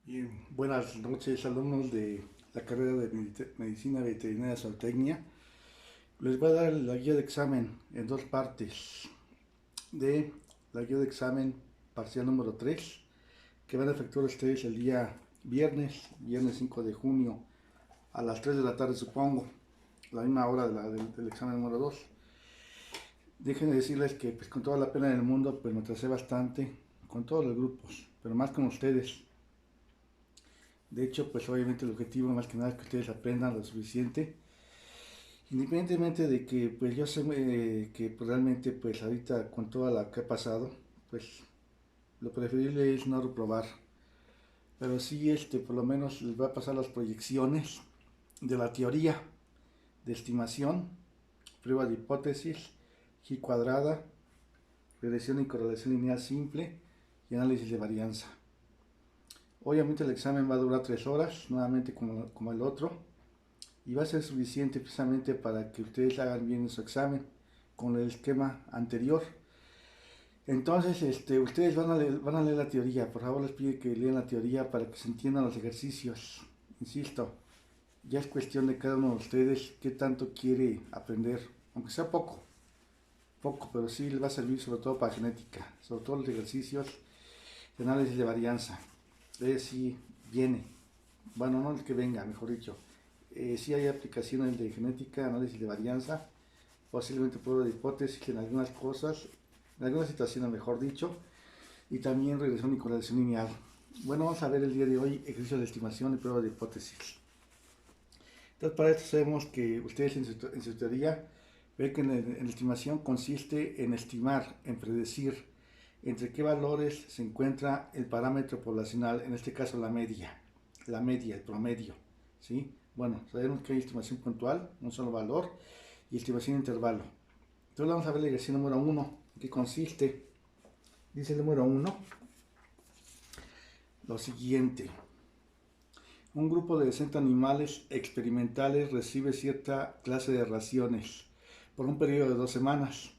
Y buenas noches, alumnos de la carrera de Medicina Veterinaria Zootecnia. Les voy a dar la guía de examen en dos partes de la guía de examen parcial número 3 que van a efectuar ustedes el día viernes 5 de junio a las 3 de la tarde, supongo, la misma hora del examen número 2. Déjenme decirles que pues, con toda la pena del mundo pues me atrasé bastante con todos los grupos, pero más con ustedes. De hecho, pues obviamente el objetivo más que nada es que ustedes aprendan lo suficiente, independientemente de que pues yo sé que pues, realmente pues ahorita con toda la que ha pasado, pues lo preferible es no reprobar, pero sí por lo menos les va a pasar las proyecciones de la teoría de estimación, prueba de hipótesis, G cuadrada, regresión y correlación lineal simple y análisis de varianza. Obviamente el examen va a durar 3 horas, nuevamente como el otro, y va a ser suficiente precisamente para que ustedes hagan bien su examen con el esquema anterior. Entonces, ustedes van a leer la teoría. Por favor, les pido que lean la teoría para que se entiendan los ejercicios. Insisto, ya es cuestión de cada uno de ustedes qué tanto quiere aprender, aunque sea poco, pero sí les va a servir sobre todo para genética, sobre todo los ejercicios de análisis de varianza. Sí viene, bueno, no el que venga, mejor dicho. Sí hay aplicaciones de genética, análisis de varianza, posiblemente prueba de hipótesis en algunas cosas, en algunas situaciones mejor dicho, y también regresión y correlación lineal. Bueno, vamos a ver el día de hoy ejercicios de estimación y prueba de hipótesis. Entonces, para esto sabemos que ustedes en su teoría ven que en la estimación consiste en estimar, en predecir entre qué valores se encuentra el parámetro poblacional, en este caso la media, el promedio, ¿sí? Bueno, sabemos que hay estimación puntual, un solo valor, y estimación intervalo. Entonces vamos a ver la ecuación número 1, que consiste, dice el número 1, lo siguiente. Un grupo de 60 animales experimentales recibe cierta clase de raciones por un periodo de 2 semanas.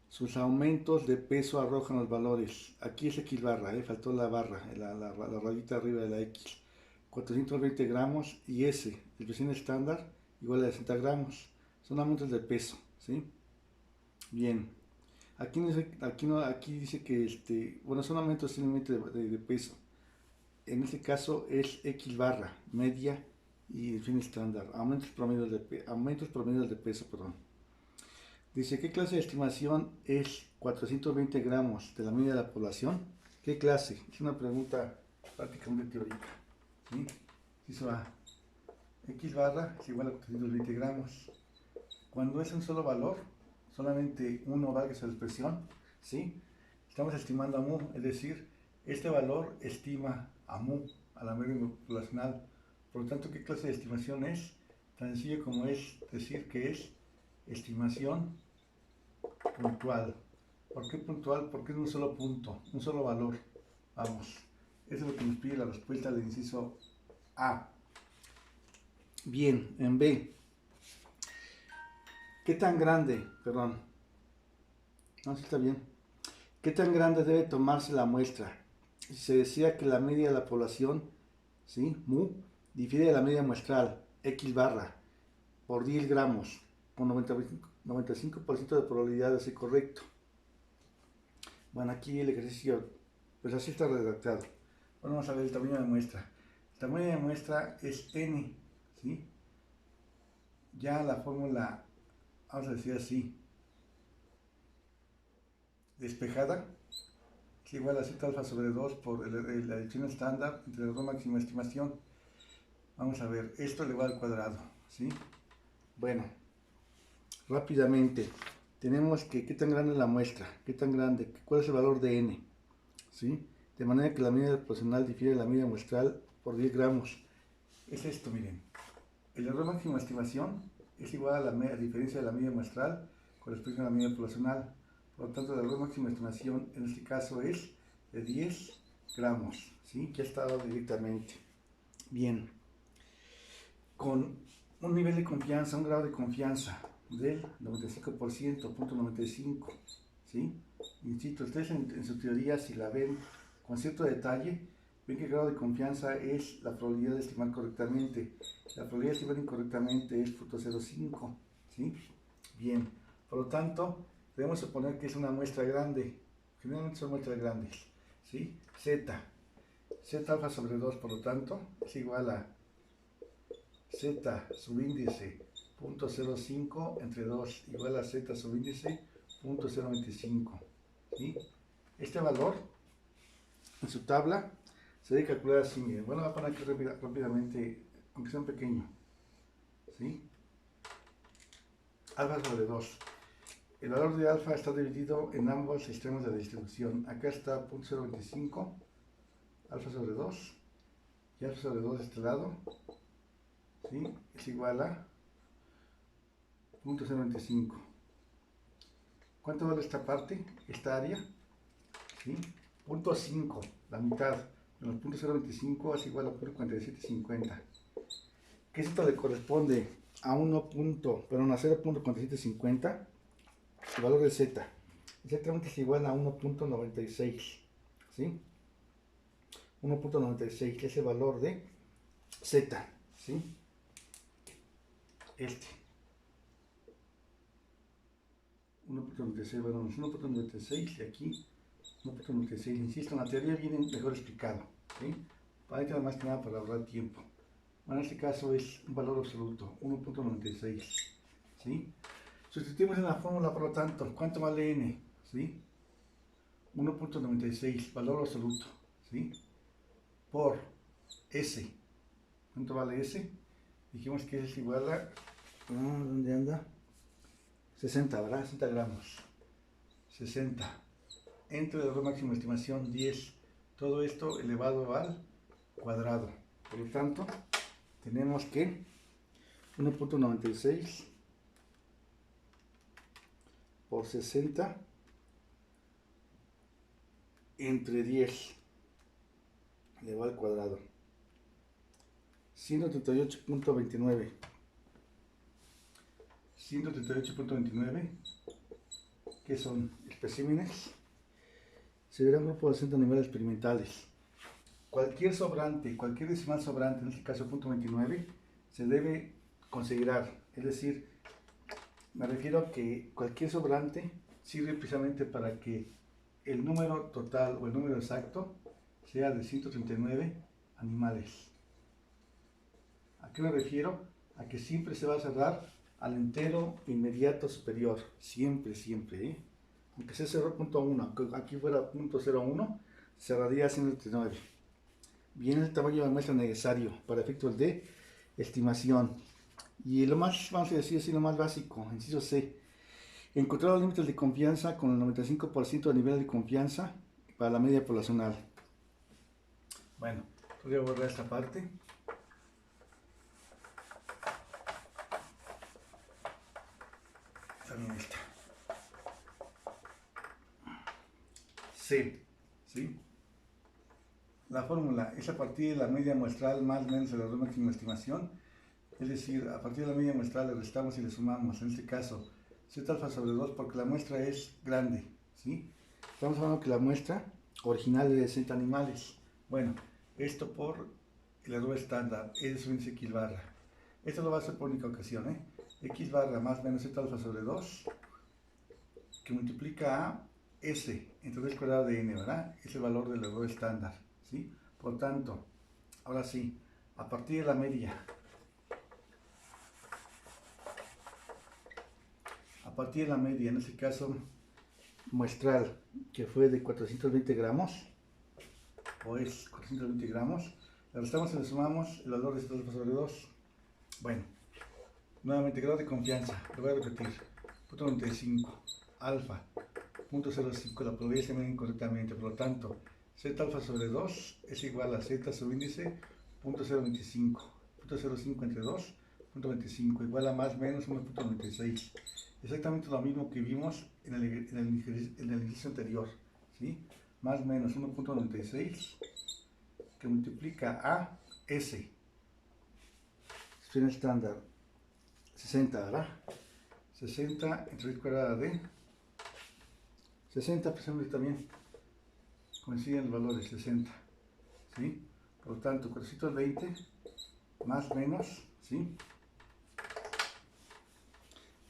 Sus aumentos de peso arrojan los valores. Aquí es X barra, faltó la barra, la rayita arriba de la X. 420 gramos y S, el presión estándar, igual a 60 gramos. Son aumentos de peso, ¿sí? Bien. Aquí dice que, bueno, son aumentos simplemente de peso. En este caso es X barra, media y el fin estándar. Aumentos promedios de peso, perdón. Dice, ¿qué clase de estimación es 420 gramos de la media de la población? ¿Qué clase? Es una pregunta prácticamente teórica. ¿Sí? Si se va. X barra es igual a 420 gramos. Cuando es un solo valor, solamente uno valga esa expresión, ¿sí? Estamos estimando a mu, es decir, este valor estima a mu, a la media poblacional. Por lo tanto, ¿qué clase de estimación es? Tan sencillo como es decir que es estimación puntual. ¿Por qué puntual? Porque es un solo punto, un solo valor. Vamos, eso es lo que nos pide la respuesta del inciso A. Bien, en B. ¿Qué tan grande? Perdón. No, sí está bien. ¿Qué tan grande debe tomarse la muestra? Si se decía que la media de la población, ¿sí? Mu, difiere de la media muestral, X barra, por 10 gramos, con 95% de probabilidad de ser correcto. Bueno, aquí el ejercicio, pues así está redactado. Bueno, vamos a ver el tamaño de muestra. El tamaño de muestra es n, ¿sí? Ya la fórmula, vamos a decir así, despejada, es igual a z alfa sobre 2 por la adición estándar entre la máxima estimación. Vamos a ver, esto elevado al cuadrado, ¿sí? Bueno, rápidamente, tenemos que qué tan grande es la muestra, qué tan grande, cuál es el valor de n, ¿sí? De manera que la media proporcional difiere de la media muestral por 10 gramos. Es esto, miren. El error máximo de estimación es igual a la diferencia de la media muestral con respecto a la media poblacional. Por lo tanto, el error máximo de estimación en este caso es de 10 gramos, ¿sí? Que ha estado directamente. Bien. Con un nivel de confianza, un grado de confianza del 95%, punto 95, ¿sí? Insisto, ustedes en su teoría, si la ven con cierto detalle, ven que el grado de confianza es la probabilidad de estimar correctamente. La probabilidad de estimar incorrectamente es 0.05, ¿sí? Bien, por lo tanto, debemos suponer que es una muestra grande. Generalmente son muestras grandes, ¿sí? Z alfa sobre 2, por lo tanto, es igual a Z subíndice 0.05 entre 2 igual a Z subíndice 0.025, ¿sí? Este valor en su tabla se debe calcular así, miren. Bueno, voy a poner aquí rápidamente, aunque sea un pequeño, ¿sí? Alfa sobre 2. El valor de alfa está dividido en ambos extremos de la distribución. Acá está 0.025, alfa sobre 2, y alfa sobre 2 de este lado, ¿sí? Es igual a 0.025. ¿Cuánto vale esta parte? Esta área, ¿sí? 0.5, la mitad, menos 0.025 es igual a 0.4750. Que esto le corresponde a 0.4750, el valor de Z. Exactamente es igual a 1.96, ¿sí? 1.96, que es el valor de Z, ¿sí? Este. 1.96, bueno, 1.96 y aquí 1.96. Insisto, en la teoría viene mejor explicado, ¿sí? Para que más que nada para ahorrar tiempo. Bueno, en este caso es un valor absoluto, 1.96, ¿sí? Sustituimos en la fórmula, por lo tanto, ¿cuánto vale n? ¿Sí? 1.96, valor absoluto, ¿sí? Por S. ¿Cuánto vale S? Dijimos que es igual a... ¿dónde anda? 60, ¿verdad? 60 gramos. 60. Entre el error máximo de estimación 10. Todo esto elevado al cuadrado. Por lo tanto, tenemos que 1.96 por 60 entre 10 elevado al cuadrado. 138.29. 138.29, que son especímenes, se verá un grupo de 60 niveles experimentales. Cualquier sobrante, cualquier decimal sobrante, en este caso 0.29, se debe considerar. Es decir, me refiero a que cualquier sobrante sirve precisamente para que el número total o el número exacto sea de 139 animales. ¿A qué me refiero? A que siempre se va a cerrar al entero inmediato superior. Siempre, siempre, ¿eh? Aunque sea 0.1, aquí fuera 0.01, cerraría a 139. Bien, el tamaño de muestra necesario para efectos de estimación. Y lo más, vamos a decir así, lo más básico, inciso C. Encontrar los límites de confianza con el 95% de nivel de confianza para la media poblacional. Bueno, voy a borrar esta parte. También esta. C, ¿sí? La fórmula es a partir de la media muestral más o menos el error máximo de estimación. Es decir, a partir de la media muestral le restamos y le sumamos, en este caso, Z alfa sobre 2 porque la muestra es grande, ¿sí? Estamos hablando que la muestra original es de 60 animales. Bueno, esto por el error estándar, es un índice X barra. Esto lo va a hacer por única ocasión, ¿eh? X barra más menos Z alfa sobre 2, que multiplica a S entre 2 cuadrado de n, ¿verdad? Es el valor del error estándar, ¿sí? Por tanto, ahora sí, a partir de la media, en este caso muestral, que fue de 420 gramos, o es 420 gramos, le restamos y le sumamos el valor de Z alfa sobre 2. Bueno, nuevamente, grado de confianza, lo voy a repetir, 0.95, alfa, 0.05, la probabilidad se mide incorrectamente, por lo tanto, Z alfa sobre 2 es igual a Z subíndice 0.025, 0.05 entre 2, 0.25, igual a más menos 1.96. Exactamente lo mismo que vimos en el ejercicio anterior, ¿sí? Más menos 1.96 que multiplica a S. Expresión estándar 60, ¿verdad? 60 entre raíz cuadrada de 60, precisamente también coinciden los valores 60. ¿sí? Por lo tanto, 420 más menos, ¿sí?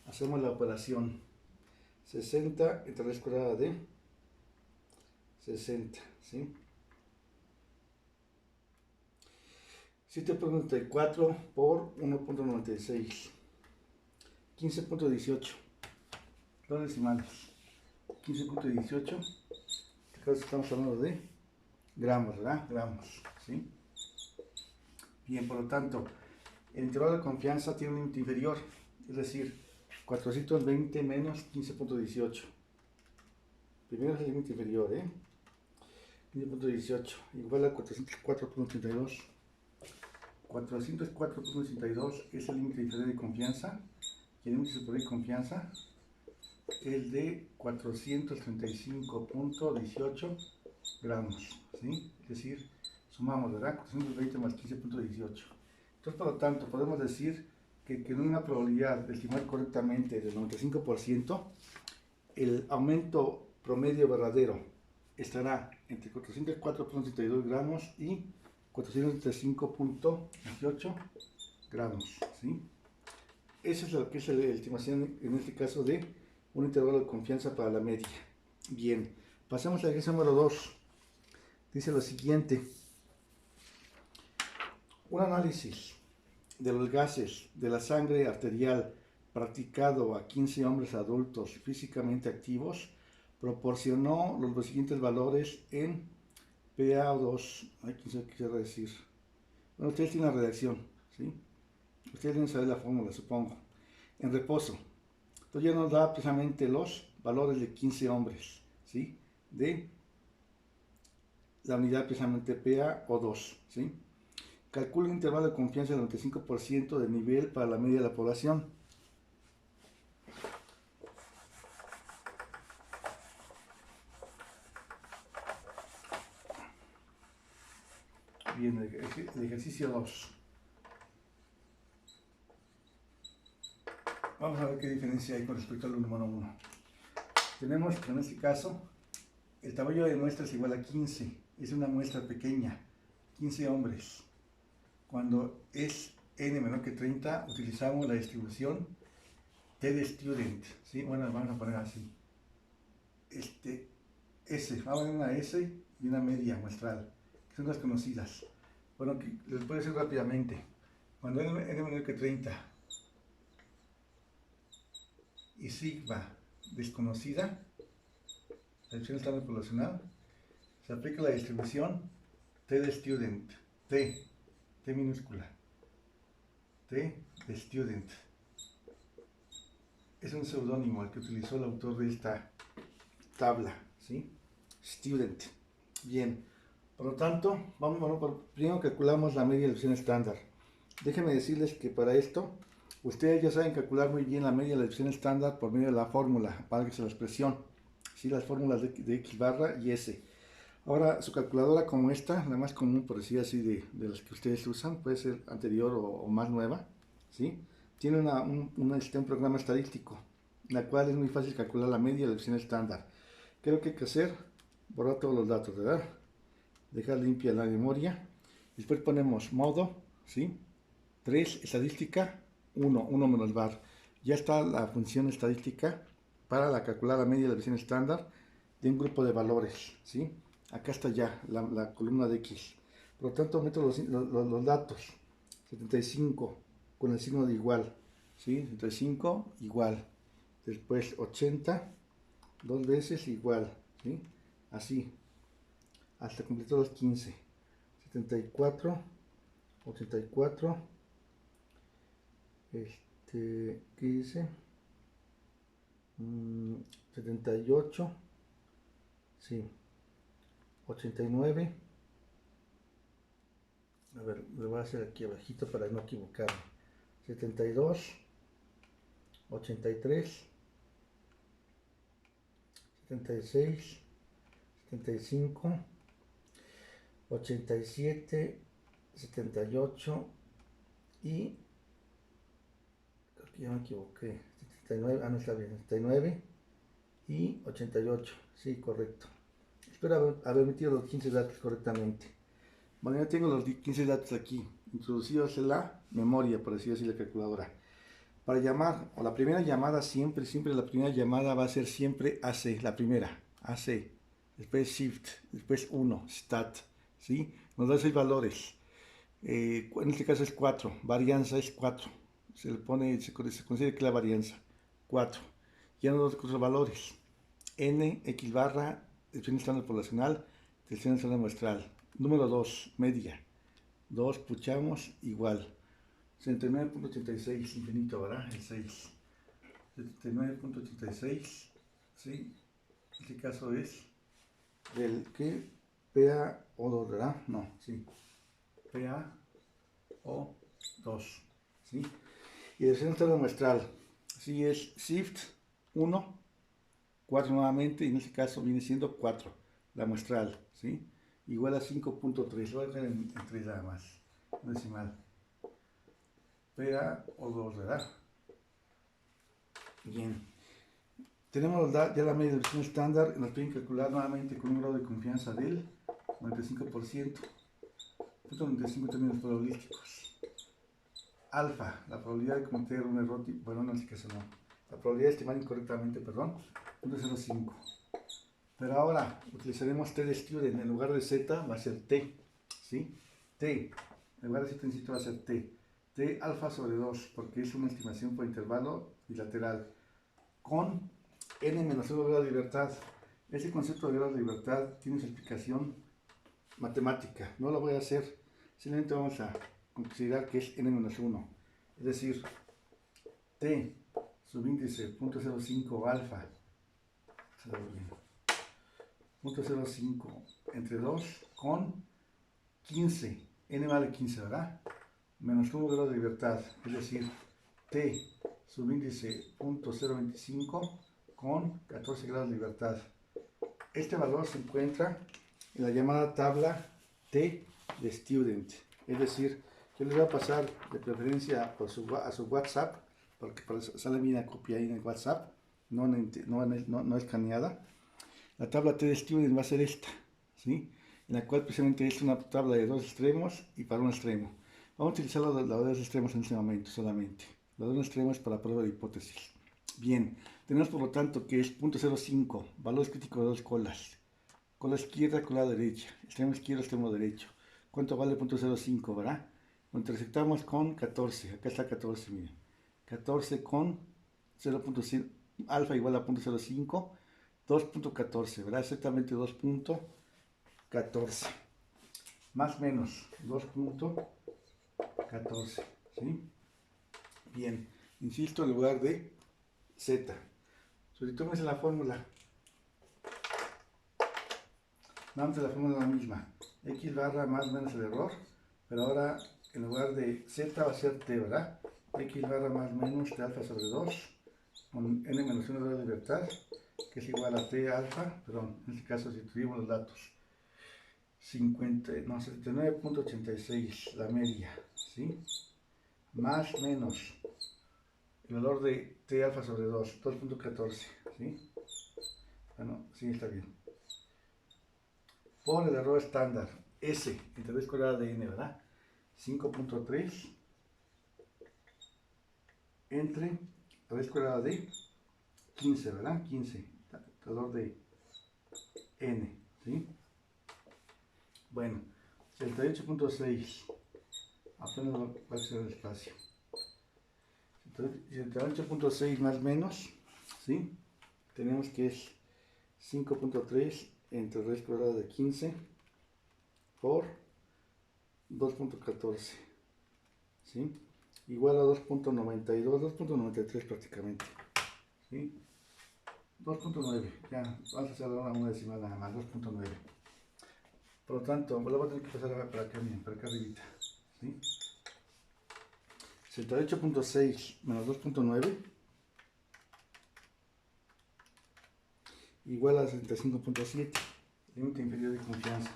Hacemos la operación 60 entre raíz cuadrada de 60, ¿sí? 7.94 por 1.96, 15.18, dos decimales, 15.18, estamos hablando de gramos, ¿verdad? Gramos, ¿sí? Bien, por lo tanto, el intervalo de confianza tiene un límite inferior, es decir, 420 menos 15.18. Primero es el límite inferior, 15.18 igual a 404.82. 404.82 es el límite inferior de confianza, y el límite superior de confianza es de 435.18 gramos, ¿sí? Es decir, sumamos, ¿verdad? 420 más 15.18. Entonces, por lo tanto, podemos decir que en una probabilidad de estimar correctamente del 95%, el aumento promedio verdadero estará entre 404.32 gramos y 435.18 gramos, ¿sí? Esa es lo que es la estimación en este caso de un intervalo de confianza para la media. Bien, pasamos al ejercicio número 2. Dice lo siguiente: un análisis de los gases de la sangre arterial practicado a 15 hombres adultos físicamente activos proporcionó los siguientes valores en PaO2. Aquí se quisiera decir. Bueno, ustedes tienen la redacción, ¿sí? Ustedes deben saber la fórmula, supongo. En reposo. Entonces ya nos da precisamente los valores de 15 hombres, ¿sí? De la unidad precisamente PaO2, ¿sí? Calcula un intervalo de confianza del 95% del nivel para la media de la población. Bien, el ejercicio 2. Vamos a ver qué diferencia hay con respecto al número 1. Tenemos que en este caso el tamaño de muestra es igual a 15. Es una muestra pequeña, 15 hombres. Cuando es n menor que 30, utilizamos la distribución T de student, ¿sí? Bueno, vamos a poner así. S, vamos a poner una S y una media muestral, que son las conocidas. Bueno, les puedo decir rápidamente. Cuando n menor que 30 y sigma desconocida, la distribución estándar poblacional, se aplica la distribución T de student, T minúscula, T de student. Es un seudónimo el que utilizó el autor de esta tabla, ¿sí? Student. Bien, por lo tanto, primero calculamos la media de la desviación estándar. Déjenme decirles que para esto, ustedes ya saben calcular muy bien la media de la desviación estándar por medio de la fórmula, válgase la expresión, ¿sí? Las fórmulas de X barra y S. Ahora, su calculadora como esta, la más común, por decir así, de las que ustedes usan, puede ser anterior o más nueva, ¿sí? Tiene un programa estadístico, la cual es muy fácil calcular la media de la desviación estándar. ¿Qué es lo que hay que hacer? Borrar todos los datos, ¿verdad? Dejar limpia la memoria. Después ponemos modo, ¿sí? 3, estadística, 1 menos var. Ya está la función estadística para calcular la media de la desviación estándar de un grupo de valores, ¿sí? Acá está ya la columna de X. Por lo tanto, meto los datos. 75 con el signo de igual, ¿sí? 75 igual. Después 80, dos veces igual, ¿sí? Así, hasta completar los 15. 74, 84, ¿qué dice? 78, sí, 89, a ver, lo voy a hacer aquí abajito para no equivocarme. 72, 83, 76, 75, 87, 78 y creo que ya me equivoqué, 79, no está bien, 79 y 88, sí, correcto. Espero haber metido los 15 datos correctamente. Bueno, ya tengo los 15 datos aquí, introducidos en la memoria, por decirlo así, la calculadora. Para llamar, o la primera llamada siempre la primera llamada va a ser siempre AC, la primera, AC, después Shift, después 1, Stat, ¿sí? Nos da 6 valores, en este caso es 4, varianza es 4, se le pone, se considera que es la varianza, 4, ya nos da otros valores, N, X barra, desviación estándar poblacional, desviación estándar muestral, número 2, media, 2, puchamos, igual, 79.86, infinito, ¿verdad? El 6. 79.86, ¿sí? Este caso es del que PaO2, ¿verdad? No, sí. PaO2, ¿sí? Y el centro muestral, sí, es Shift 1, 4 nuevamente, y en este caso viene siendo 4, la muestral, ¿sí? Igual a 5.3, lo voy a dejar en 3 nada más, un decimal. PaO2, ¿verdad? Bien. Tenemos ya la media de versión estándar, nos pueden calcular nuevamente con un grado de confianza del 95%, 95 términos probabilísticos. Alfa, la probabilidad de cometer un error, bueno, no, en este caso no. La probabilidad de estimar incorrectamente, perdón, 0.05. Pero ahora utilizaremos T de student, en lugar de Z va a ser T, ¿sí? T, en lugar de Z va a ser T. T alfa sobre 2, porque es una estimación por intervalo bilateral, con n menos 1 grado de libertad. Ese concepto de grado de libertad tiene su explicación matemática. No lo voy a hacer, simplemente vamos a considerar que es n menos 1. Es decir, t subíndice 0.05 alfa, 0.05 entre 2 con 15, n vale 15, ¿verdad? Menos 1 grado de libertad, es decir, t subíndice 0.025 con 14 grados de libertad. Este valor se encuentra en la llamada tabla T de Student. Es decir, yo les voy a pasar de preferencia a su WhatsApp, porque sale bien la copia ahí en el WhatsApp, no escaneada. La tabla T de Student va a ser esta, ¿sí? En la cual precisamente es una tabla de 2 extremos y para un extremo. Vamos a utilizar los dos extremos en este momento solamente. Los dos extremos para prueba de hipótesis. Bien, tenemos por lo tanto que es 0.05, valores críticos de dos colas. Cola izquierda, cola derecha, extremo izquierdo, extremo derecho. ¿Cuánto vale 0.05, verdad? Lo intersectamos con 14, acá está 14, miren. 14 con 0.5, alfa igual a 0.05, 2.14, ¿verdad? Exactamente 2.14. Más menos 2.14, ¿sí? Bien, insisto, en lugar de Z. Sustituimos en la fórmula. Vamos a la fórmula la misma. X barra más menos el error, pero ahora en lugar de Z va a ser T, ¿verdad? X barra más menos T alfa sobre 2 con N menos 1 de libertad, que es igual a T alfa, perdón, en este caso sustituimos los datos. 79.86, la media, ¿sí? Más menos el valor de T alfa sobre 2, 2.14, ¿sí? Bueno, sí, está bien. Por el error estándar, S, entre raíz cuadrada de N, ¿verdad? 5.3 entre raíz cuadrada de 15, ¿verdad? 15, valor de N, ¿sí? Bueno, 68.6, apenas va a ser el espacio. 78.6 más menos, ¿sí? Tenemos que es 5.3 entre raíz cuadrada de 15 por 2.14, ¿sí? Igual a 2.92, 2.93 prácticamente, ¿sí? 2.9, ya, vamos a hacer una decimal nada más, 2.9. Por lo tanto, lo voy a tener que pasar para acá, bien, para acá arribita, ¿sí? 68.6 menos 2.9 igual a 65.7, límite inferior de confianza.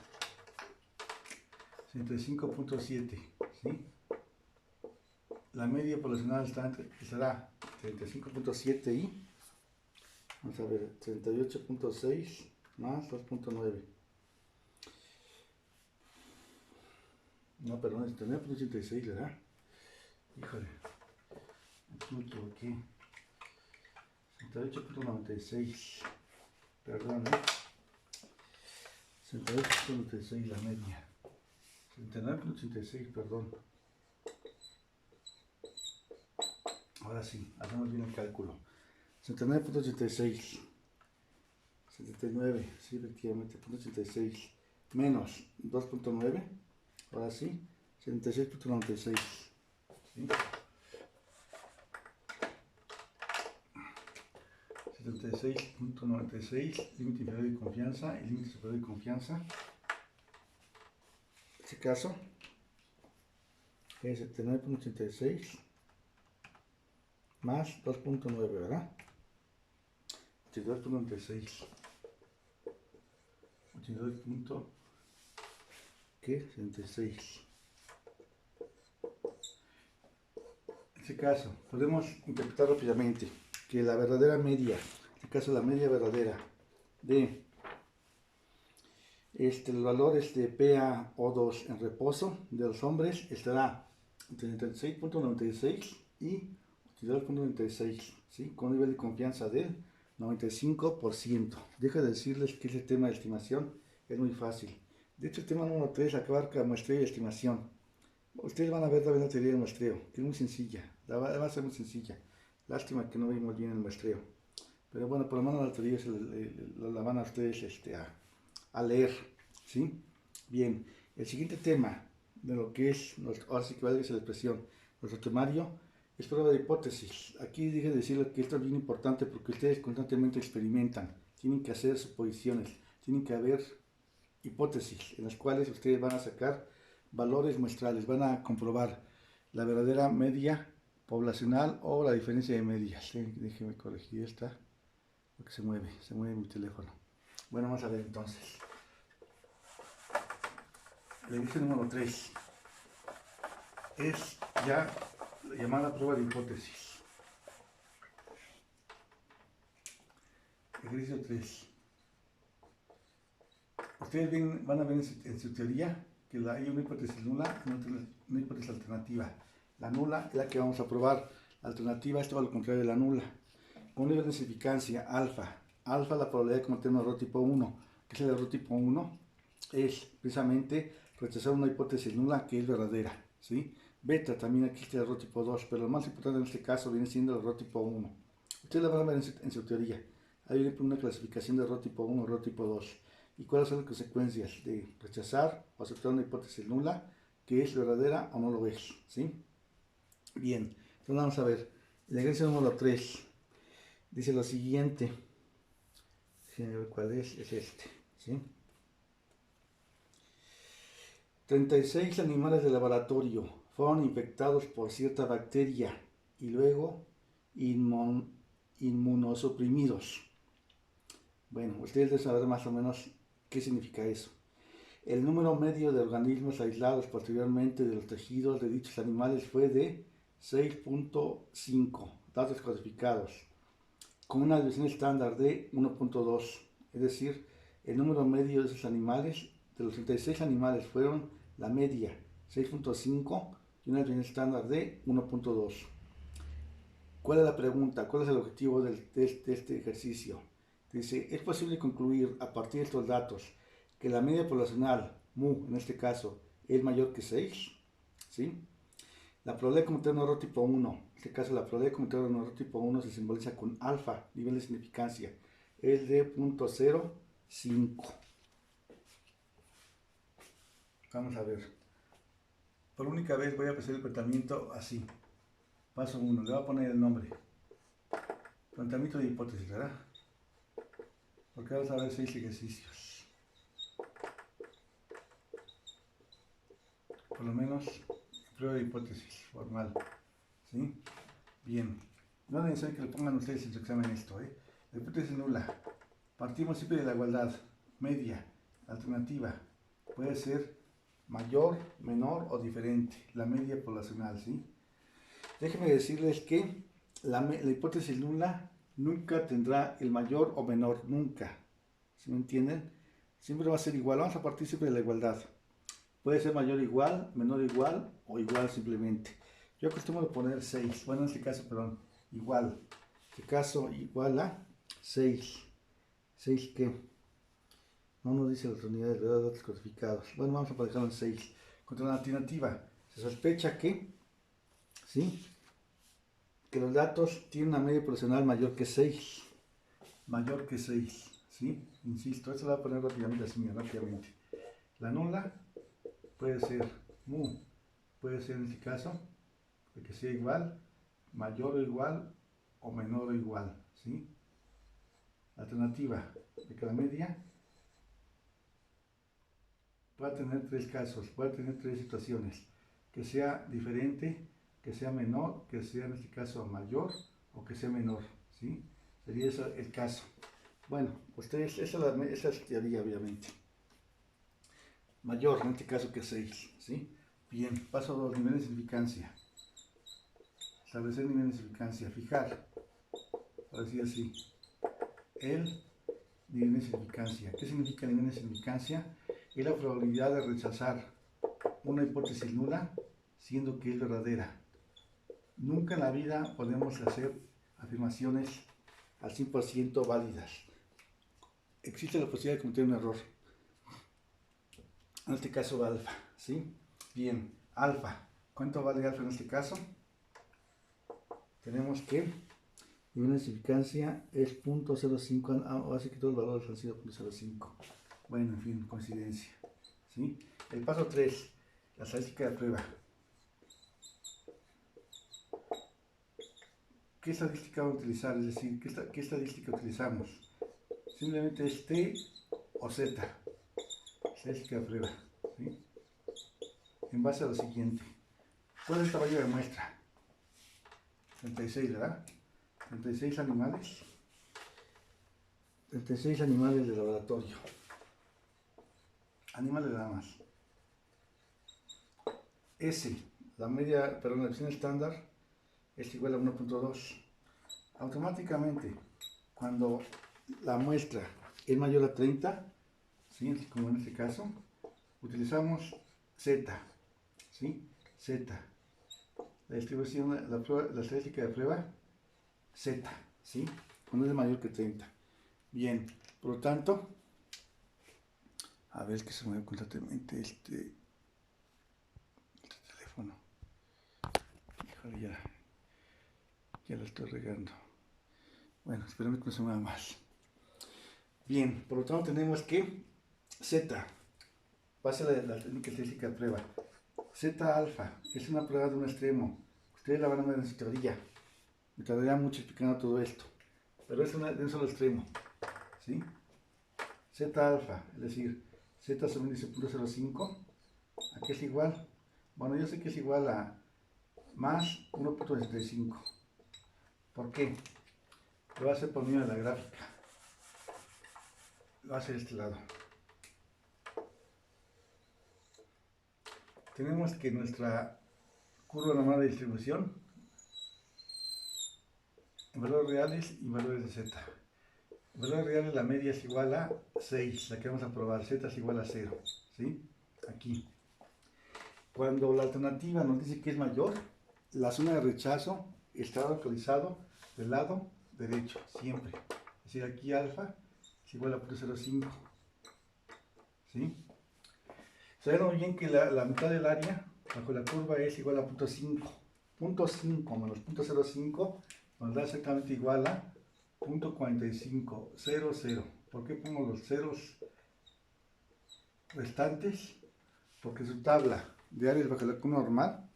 65.7, ¿sí? La media poblacional estará 35.7 y, vamos a ver, 38.6 más 2.9. No, perdón, 69.86, ¿verdad? Híjole, aquí me equivoqué. 68.96. Perdón, 68.96 la media. 79.86, perdón. Ahora sí, hacemos bien el cálculo. 79.86. 79, sí, efectivamente, 0.86 menos 2.9, ahora sí, 76.96, ¿sí? 76.96, límite inferior de confianza y límite superior de confianza. En este caso es 79.86 más 2.9, ¿verdad? 82.96. 82.76. En este caso, podemos interpretar rápidamente que la verdadera media, en este caso la media verdadera de los valores de PaO2 en reposo de los hombres estará entre 36.96 y 82.96, ¿sí? Con un nivel de confianza del 95%. Deja de decirles que ese tema de estimación es muy fácil. De hecho, el tema número 3 abarca muestreo y estimación. Ustedes van a ver la teoría del muestreo, que es muy sencilla. Va a ser muy sencilla. Lástima que no vimos bien el muestreo. Pero bueno, por lo menos la teoría la van a ustedes a leer, ¿sí? Bien, el siguiente tema de lo que es, ahora sí que va a decir la expresión, nuestro temario es prueba de hipótesis. Aquí dije decirles que esto es bien importante porque ustedes constantemente experimentan, tienen que hacer suposiciones, tienen que haber hipótesis en las cuales ustedes van a sacar valores muestrales, van a comprobar la verdadera media poblacional o la diferencia de medias. Déjenme corregir esta, porque se mueve mi teléfono. Bueno, vamos a ver entonces. El ejercicio número 3 es ya la llamada prueba de hipótesis. Ejercicio 3. Ustedes van a ver en su teoría que hay una hipótesis nula y una hipótesis alternativa. La nula es la que vamos a probar. La alternativa es todo lo contrario de la nula. Con un nivel de significancia alfa. Alfa la probabilidad de cometer un error tipo 1. ¿Qué es el error tipo 1? Es precisamente rechazar una hipótesis nula que es verdadera, ¿sí? Beta también existe el error tipo 2, pero lo más importante en este caso viene siendo el error tipo 1. Ustedes lo van a ver en su teoría. Hay una clasificación de error tipo 1, error tipo 2. ¿Y cuáles son las consecuencias de rechazar o aceptar una hipótesis nula que es verdadera o no lo es? ¿Sí? Bien, entonces vamos a ver. El ejercicio número 3 dice lo siguiente. Déjenme ver cuál es este. ¿Sí? 36 animales de laboratorio fueron infectados por cierta bacteria y luego inmunosuprimidos. Bueno, ustedes deben saber más o menos qué significa eso. El número medio de organismos aislados posteriormente de los tejidos de dichos animales fue de 6.5 datos codificados, con una división estándar de 1.2, es decir, el número medio de esos animales, de los 36 animales, fueron la media 6.5 y una división estándar de 1.2. ¿Cuál es la pregunta? ¿Cuál es el objetivo de este ejercicio? Dice, ¿es posible concluir a partir de estos datos que la media poblacional, mu en este caso, es mayor que 6? ¿Sí? La probabilidad de cometer un error tipo 1, en este caso la probabilidad de cometer un error tipo 1 se simboliza con alfa, nivel de significancia, es de 0.05. Vamos a ver. Por única vez voy a hacer el planteamiento así. Paso 1, le voy a poner el nombre. Planteamiento de hipótesis, ¿verdad? Porque vamos a ver 6 ejercicios. Por lo menos, prueba de hipótesis formal. ¿Sí? Bien. No es necesario que le pongan ustedes en su examen esto, ¿eh? La hipótesis nula. Partimos siempre de la igualdad. Media. Alternativa. Puede ser mayor, menor o diferente. La media poblacional, ¿sí? Déjenme decirles que la hipótesis nula nunca tendrá el mayor o menor, nunca. ¿Sí me entienden? Siempre va a ser igual. Vamos a partir siempre de la igualdad. Puede ser mayor o igual, menor o igual o igual simplemente. Yo acostumbro poner 6, bueno en este caso, perdón, igual. En este caso igual a 6. ¿6 qué? No nos dice las unidades de datos codificados. Bueno, vamos a dejarlo en 6. Contra la alternativa, se sospecha que, ¿sí?, que los datos tienen una media poblacional mayor que 6. Mayor que 6, ¿sí? Insisto, esto lo voy a poner rápidamente así, rápidamente. La nula puede ser mu, puede ser en este caso, de que sea igual, mayor o igual, o menor o igual, ¿sí? La alternativa de que la media puede tener 3 casos, puede tener 3 situaciones, que sea diferente, que sea menor, que sea en este caso mayor, o que sea menor, ¿sí? Sería eso el caso. Bueno, ustedes, esa es la teoría, obviamente. Mayor, en este caso que 6, ¿sí? Bien, paso a los niveles de significancia. Establecer niveles de significancia, fijar, por decir así, el nivel de significancia. ¿Qué significa el nivel de significancia? Es la probabilidad de rechazar una hipótesis nula, siendo que es verdadera. Nunca en la vida podemos hacer afirmaciones al 100% válidas. Existe la posibilidad de cometer un error. En este caso alfa, ¿sí? Bien, alfa. ¿Cuánto vale alfa en este caso? Tenemos que el nivel de significancia es 0.05, así que todos los valores han sido 0.05. Bueno, en fin, coincidencia, ¿sí? El paso 3, la estadística de prueba. ¿Qué estadística vamos a utilizar? Es decir, ¿qué estadística utilizamos? Simplemente es T o Z. Estadística de prueba, ¿sí? En base a lo siguiente. ¿Cuál es el tamaño de muestra? 36, ¿verdad? 36 animales. 36 animales de laboratorio. Animales nada más. S, la media, perdón, la versión estándar es igual a 1.2. Automáticamente, cuando la muestra es mayor a 30, ¿sí?, como en este caso, utilizamos Z, ¿sí? Z. La distribución, la estadística de prueba, Z, ¿sí? Cuando es mayor que 30. Bien, por lo tanto, a ver, que se me dio constantemente este teléfono. Híjole, ya lo estoy regando. Bueno, esperemos que no se mueva más. Bien, por lo tanto tenemos que Z, base a la técnica estadística de prueba. Z alfa es una prueba de un extremo. Ustedes la van a ver en su teoría. Me tardaría mucho explicando todo esto, pero es de un solo extremo, ¿sí? Z alfa, es decir, Z sobre índice 0.05, ¿a qué es igual? Bueno, yo sé que es igual a más 1.65. ¿Por qué? Lo voy a hacer por medio de la gráfica. Lo voy a hacer de este lado. Tenemos que nuestra curva normal de distribución, en valores reales y valores de Z. En valores reales la media es igual a 6, la que vamos a probar, Z es igual a 0, ¿sí? Aquí. Cuando la alternativa nos dice que es mayor, la zona de rechazo está localizado del lado derecho, siempre. Es decir, aquí alfa es igual a 0.05, ¿sí? Saben muy bien que la mitad del área bajo la curva es igual a 0.5. 0.5 menos 0.05 nos da exactamente igual a 0.4500. ¿Por qué pongo los ceros restantes? Porque su tabla de áreas bajo la curva normal,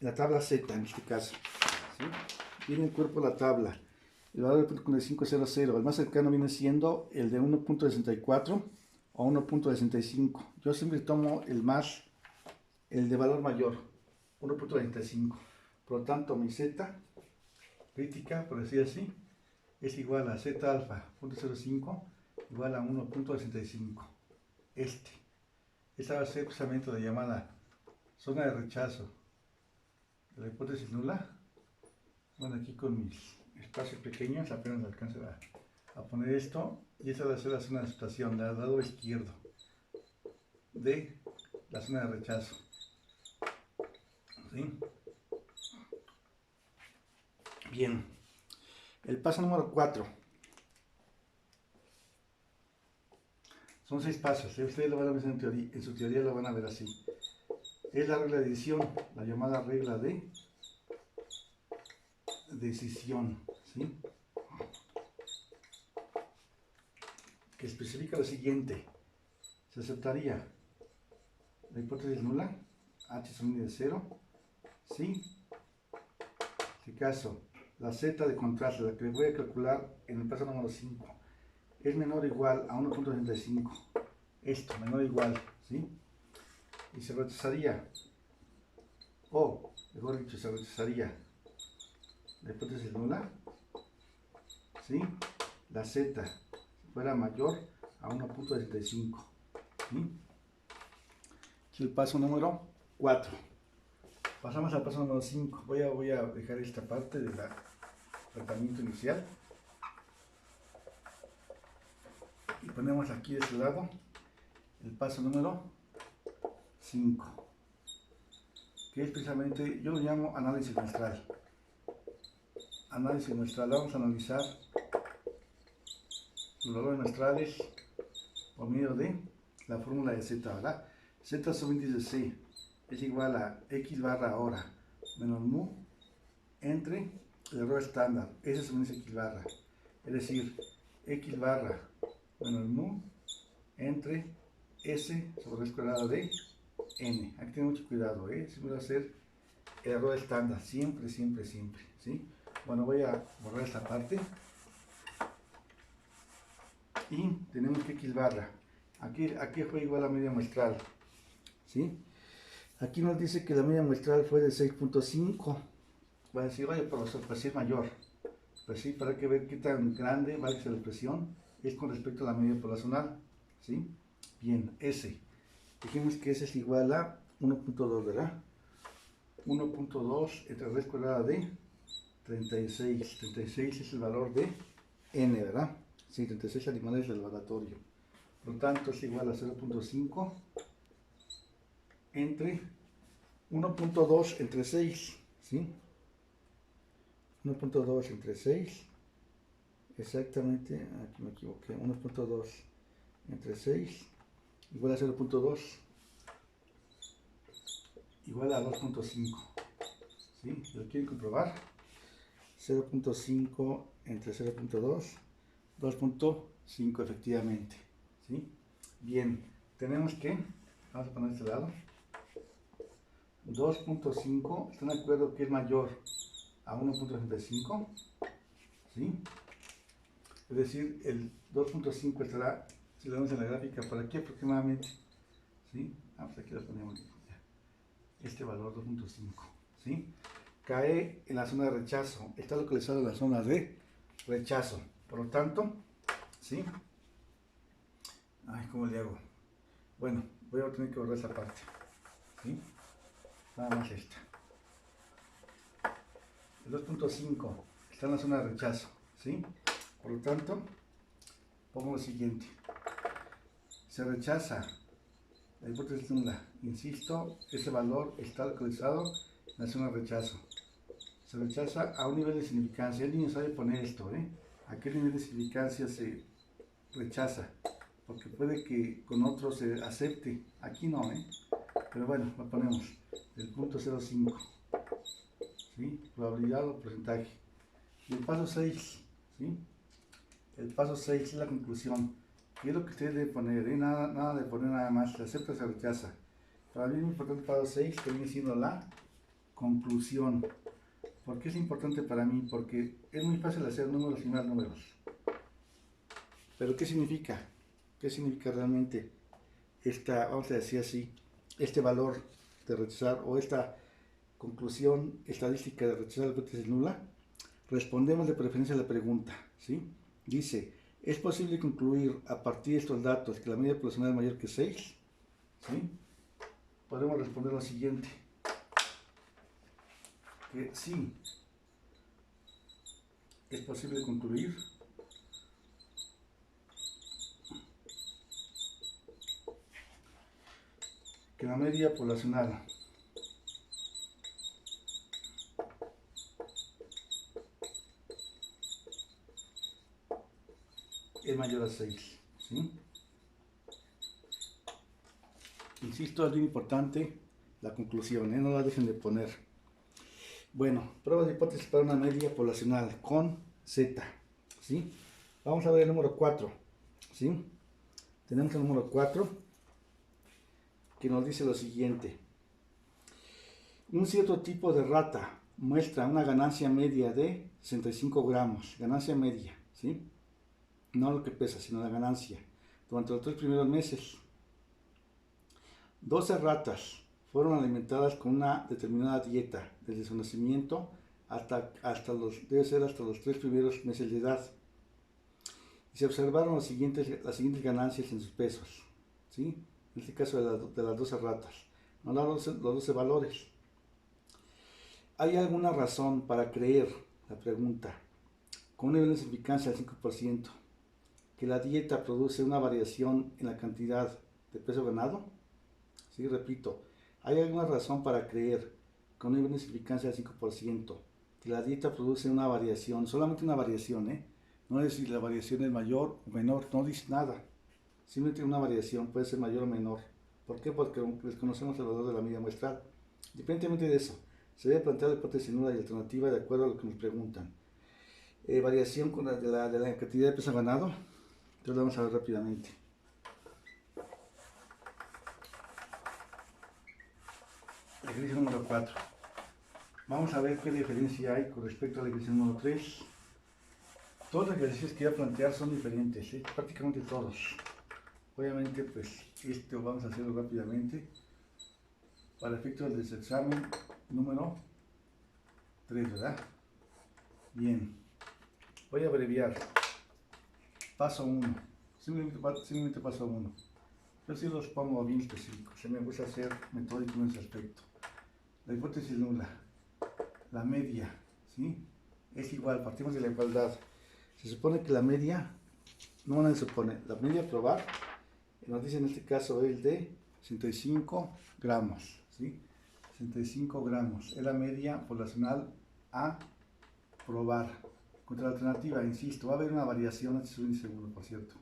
la tabla Z en este caso, ¿sí?, viene en cuerpo la tabla. El valor de 0.4500, el más cercano viene siendo el de 1.64 o 1.65. Yo siempre tomo el de valor mayor, 1.45. Por lo tanto, mi Z crítica, por decir así, es igual a Z alfa 0.05 igual a 1.65. Esta va a ser precisamente la llamada zona de rechazo de la hipótesis nula. Bueno, aquí con mis espacios pequeños apenas alcanzo a poner esto, y esta va a ser la zona de aceptación del lado izquierdo de la zona de rechazo. ¿Sí? Bien, el paso número 4. Son 6 pasos, ustedes lo van a ver en su teoría lo van a ver así. Es la regla de decisión, la llamada regla de decisión, ¿sí? Que especifica lo siguiente: se aceptaría la hipótesis nula, h sub de 0, ¿sí? En este caso, la z de contraste, la que voy a calcular en el paso número 5, es menor o igual a 1.35. Esto, menor o igual, ¿sí? Y se rechazaría, o mejor dicho, se rechazaría la hipótesis nula, ¿sí? La z fuera mayor a 1.75, ¿sí? Aquí el paso número 4. Pasamos al paso número 5. Voy a dejar esta parte del tratamiento inicial. Y ponemos aquí de este lado el paso número 5, que es precisamente, yo lo llamo análisis muestral. Análisis muestral, vamos a analizar los valores muestrales por medio de la fórmula de z, ¿verdad? Z sub índice C es igual a x barra hora menos mu entre el error estándar, S sub índice x barra, es decir, x barra menos mu entre S sobre raíz cuadrada de n. Aquí tengo mucho cuidado, siempre va a ser el error estándar, siempre, siempre, siempre, ¿sí? Bueno, voy a borrar esta parte. Y tenemos que x barra, aquí fue igual a media muestral, ¿sí? Aquí nos dice que la media muestral fue de 6.5. Va a decir, oye, profesor, pues sí es mayor. Pues sí, para que ver qué tan grande va a ser la expresión es con respecto a la media poblacional, ¿sí? Bien, S. Dijimos que S es igual a 1.2, ¿verdad? 1.2 entre raíz cuadrada de 36. 36 es el valor de n, ¿verdad? Sí, 36 animales del laboratorio. Por lo tanto, es igual a 0.5 entre 1.2 entre 6, ¿sí? 1.2 entre 6, exactamente, aquí me equivoqué, 1.2 entre 6 igual a 0.2 igual a 2.5, ¿sí? ¿Lo quieren comprobar? 0.5 entre 0.2, 2.5 efectivamente, ¿sí? Bien, tenemos que, vamos a poner este lado, 2.5, ¿están de acuerdo que es mayor a 1.35? ¿Sí? Es decir, el 2.5 estará, si lo vemos en la gráfica, por aquí aproximadamente, ¿sí? Pues aquí lo ponemos, este valor 2.5, ¿sí? Cae en la zona de rechazo, está localizado en la zona de rechazo, por lo tanto, ¿sí? Ay, ¿cómo le hago? Bueno, voy a tener que borrar esa parte, ¿sí? Nada más esta. El 2.5 está en la zona de rechazo, ¿sí? Por lo tanto, pongo lo siguiente. Se rechaza la hipótesis nula. Insisto, ese valor está localizado en la zona de rechazo. Se rechaza a un nivel de significancia. El niño sabe poner esto, ¿A qué nivel de significancia se rechaza? Porque puede que con otro se acepte. Aquí no, Pero bueno, lo ponemos. El punto 0.5. ¿Sí? Probabilidad o porcentaje. Y el paso 6, ¿sí? El paso 6 es la conclusión. ¿Qué es lo que ustedes deben poner? Nada de poner nada más. Se acepta o se rechaza. Para mí es muy importante el paso 6, que viene siendo la conclusión. ¿Por qué es importante para mí? Porque es muy fácil hacer números y más números. Pero ¿qué significa? ¿Qué significa realmente esta, vamos a decir así, este valor de rechazar o esta conclusión estadística de rechazar la hipótesis nula? Respondemos de preferencia a la pregunta, ¿sí? Dice, ¿es posible concluir a partir de estos datos que la media poblacional es mayor que 6? ¿Sí? Podemos responder lo siguiente, que sí, es posible concluir que que la media poblacional es mayor a 6, ¿sí? Insisto, es bien importante la conclusión, no la dejen de poner. Bueno, prueba de hipótesis para una media poblacional con Z, ¿sí? Vamos a ver el número 4, ¿sí? Tenemos el número 4 que nos dice lo siguiente. Un cierto tipo de rata muestra una ganancia media de 65 gramos, ganancia media, ¿sí? No lo que pesa, sino la ganancia, durante los 3 primeros meses. 12 ratas fueron alimentadas con una determinada dieta desde su nacimiento debe ser hasta los 3 primeros meses de edad. Y se observaron las siguientes ganancias en sus pesos, ¿sí? En este caso de las 12 ratas. Nos dan los 12 valores. ¿Hay alguna razón para creer, la pregunta, con un nivel de significancia del 5%, que la dieta produce una variación en la cantidad de peso ganado? Sí, repito, ¿hay alguna razón para creer, con un nivel de significancia del 5%, que la dieta produce una variación, solamente una variación, no es si la variación es mayor o menor, no dice nada, simplemente una variación, puede ser mayor o menor? ¿Por qué? Porque desconocemos el valor de la media muestral. Independientemente de eso, se debe plantear la hipótesis nula y alternativa de acuerdo a lo que nos preguntan. Variación de la cantidad de peso ganado, entonces vamos a ver rápidamente. Ejercicio número 4. Vamos a ver qué diferencia hay con respecto al ejercicio número 3. Todos los ejercicios que voy a plantear son diferentes, prácticamente todos. Obviamente, pues, esto vamos a hacerlo rápidamente para efectos del examen número 3, ¿verdad? Bien, voy a abreviar. Paso 1, simplemente paso 1. Yo sí los pongo bien específicos, se me gusta ser metódico en ese aspecto. La hipótesis nula, la media, ¿sí? Es igual, partimos de la igualdad. Se supone que la media, no se supone, la media a probar, nos dice en este caso es de 65 gramos, ¿sí? 65 gramos, es la media poblacional a probar. Contra la alternativa, insisto, va a haber una variación, este es un índice 1, por cierto.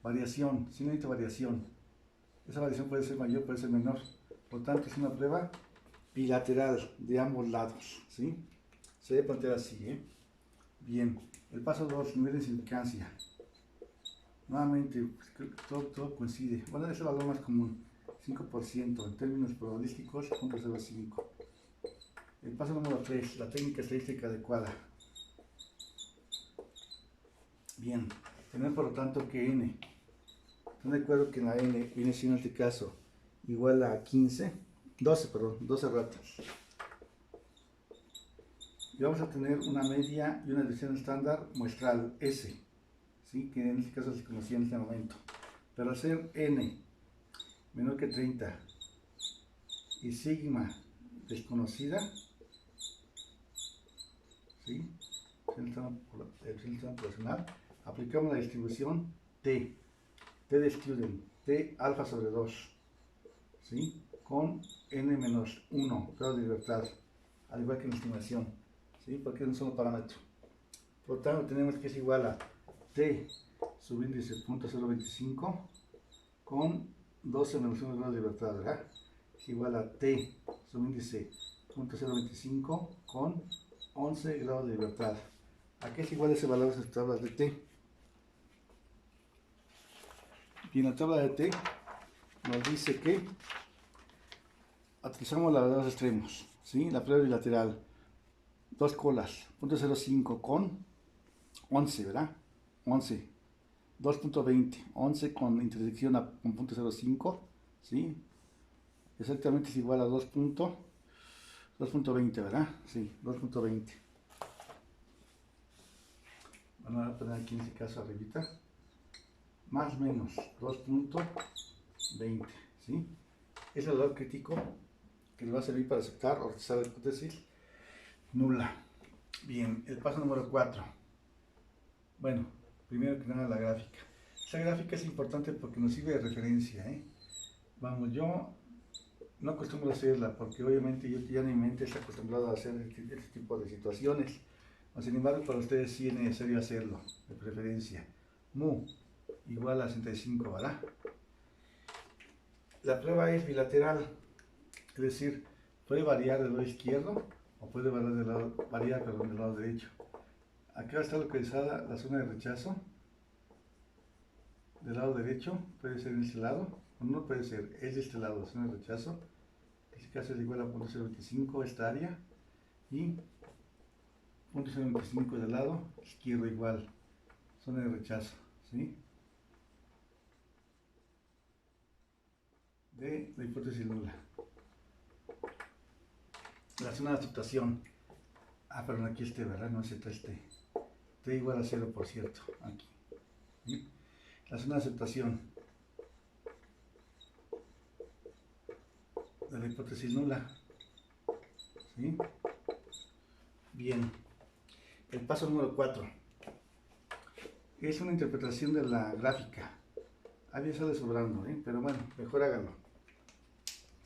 Variación, simplemente variación. Esa variación puede ser mayor, puede ser menor. Por lo tanto, es una prueba bilateral de ambos lados, ¿sí? Se debe plantear así, Bien, el paso 2, nivel de significancia. Nuevamente, pues, creo que todo coincide. Bueno, es el valor más común, 5%, en términos probabilísticos, 0.05. El paso número 3, la técnica estadística adecuada. Bien, tenemos por lo tanto que n. ¿Están de acuerdo que la n viene siendo en este caso igual a 12 ratas? Y vamos a tener una media y una desviación estándar muestral S, ¿sí? Que en este caso se conocía en este momento. Pero al ser n menor que 30 y sigma desconocida, ¿sí? El estándar poblacional, aplicamos la distribución T de student, T alfa sobre 2, ¿sí? Con n menos 1 grado de libertad, al igual que en la estimación, ¿sí? Porque es un solo parámetro. Por lo tanto, tenemos que es igual a T subíndice 0.025 con 12 menos 1 grado de libertad, ¿verdad? Es igual a T subíndice 0.025 con 11 grados de libertad. ¿A qué es igual ese valor en las tablas de T? Y en la tabla de T nos dice que utilizamos la de los extremos, ¿sí? La prueba bilateral, dos colas, 0.05 con 11, ¿verdad? 11, 2.20, 11 con intersección con 0.05, ¿sí? Exactamente es igual a 2.20, ¿verdad? Sí, 2.20. Vamos a poner aquí en este caso arribita, más o menos 2.20, ¿sí? Es el valor crítico que nos va a servir para aceptar o rechazar la hipótesis nula. Bien, el paso número 4. Bueno, primero que nada la gráfica. Esta gráfica es importante porque nos sirve de referencia, Vamos, yo no acostumbro a hacerla porque obviamente yo ya en mi mente está acostumbrado a hacer este tipo de situaciones. Sin embargo, para ustedes sí es necesario hacerlo, de preferencia. Mu igual a 65, ¿verdad? La prueba es bilateral, es decir, puede variar del lado izquierdo o puede variar del lado derecho. Acá está localizada la zona de rechazo. Del lado derecho puede ser en este lado, o no puede ser, es de este lado, la zona de rechazo. En este caso es igual a 0.025 esta área y 0.025 del lado izquierdo igual, zona de rechazo, ¿sí? De la hipótesis nula. La zona de aceptación. Perdón, aquí este, ¿verdad? No es este. T igual a 0, por cierto, aquí. ¿Sí? La zona de aceptación de la hipótesis nula. ¿Sí? Bien. El paso número 4. Es una interpretación de la gráfica. Ahí sale sobrando, pero bueno, mejor háganlo.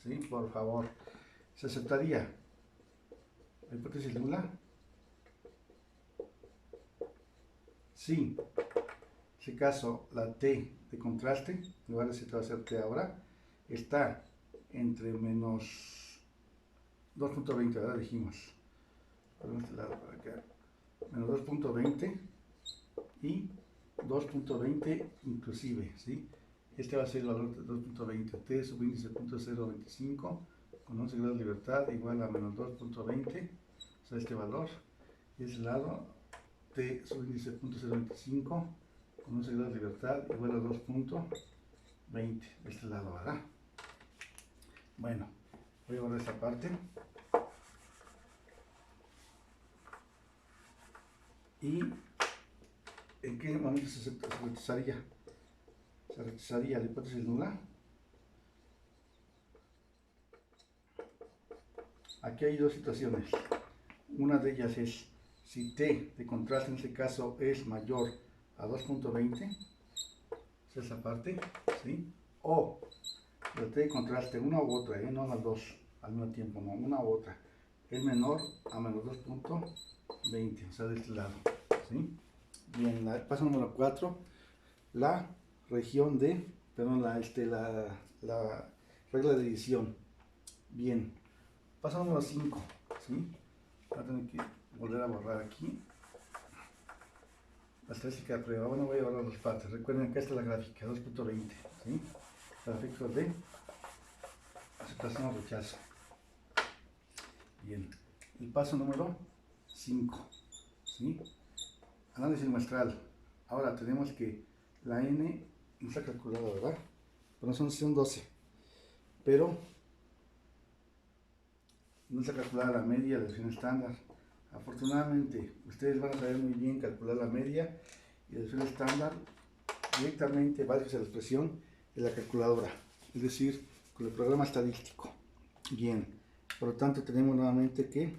¿Sí? Por favor. Se aceptaría la hipótesis nula. Sí. En este caso, la T de contraste, en lugar de Z va a ser T ahora, está entre menos 2.20, ¿verdad? Dijimos. Por este lado, para acá. Menos 2.20 y 2.20 inclusive, ¿sí? Este va a ser el valor de 2.20. T subíndice 0.025 con 11 grados de libertad igual a menos 2.20, o sea, este valor. Y este lado, T subíndice 0.025 con 11 grados de libertad igual a 2.20, de este lado, ¿verdad? Bueno, voy a borrar esta parte. ¿Y en qué momento se rechazaría? Se rechazaría la hipótesis nula. Aquí hay dos situaciones. Una de ellas es si T de contraste en este caso es mayor a 2.20, es esa parte, ¿sí? O la T de contraste, una u otra, no las dos al mismo tiempo, no, una u otra, es menor a menos 2.20, o sea, de este lado, ¿sí? Bien, paso número 4, la región de, perdón, la regla de división. Bien, paso número 5, ¿sí? Voy a tener que volver a borrar aquí la estadística de prueba. Bueno, voy a borrar las partes. Recuerden que esta es la gráfica, 2.20, ¿sí? Para efectos de aceptación o rechazo. Bien, el paso número 5, ¿sí? Análisis muestral. Ahora tenemos que la N no está calculada, ¿verdad? Pero son 12, pero no está calculada la media de la desviación estándar. Afortunadamente, ustedes van a saber muy bien calcular la media y la desviación estándar directamente, básicos a la expresión de la calculadora, es decir, con el programa estadístico. Bien, por lo tanto tenemos nuevamente que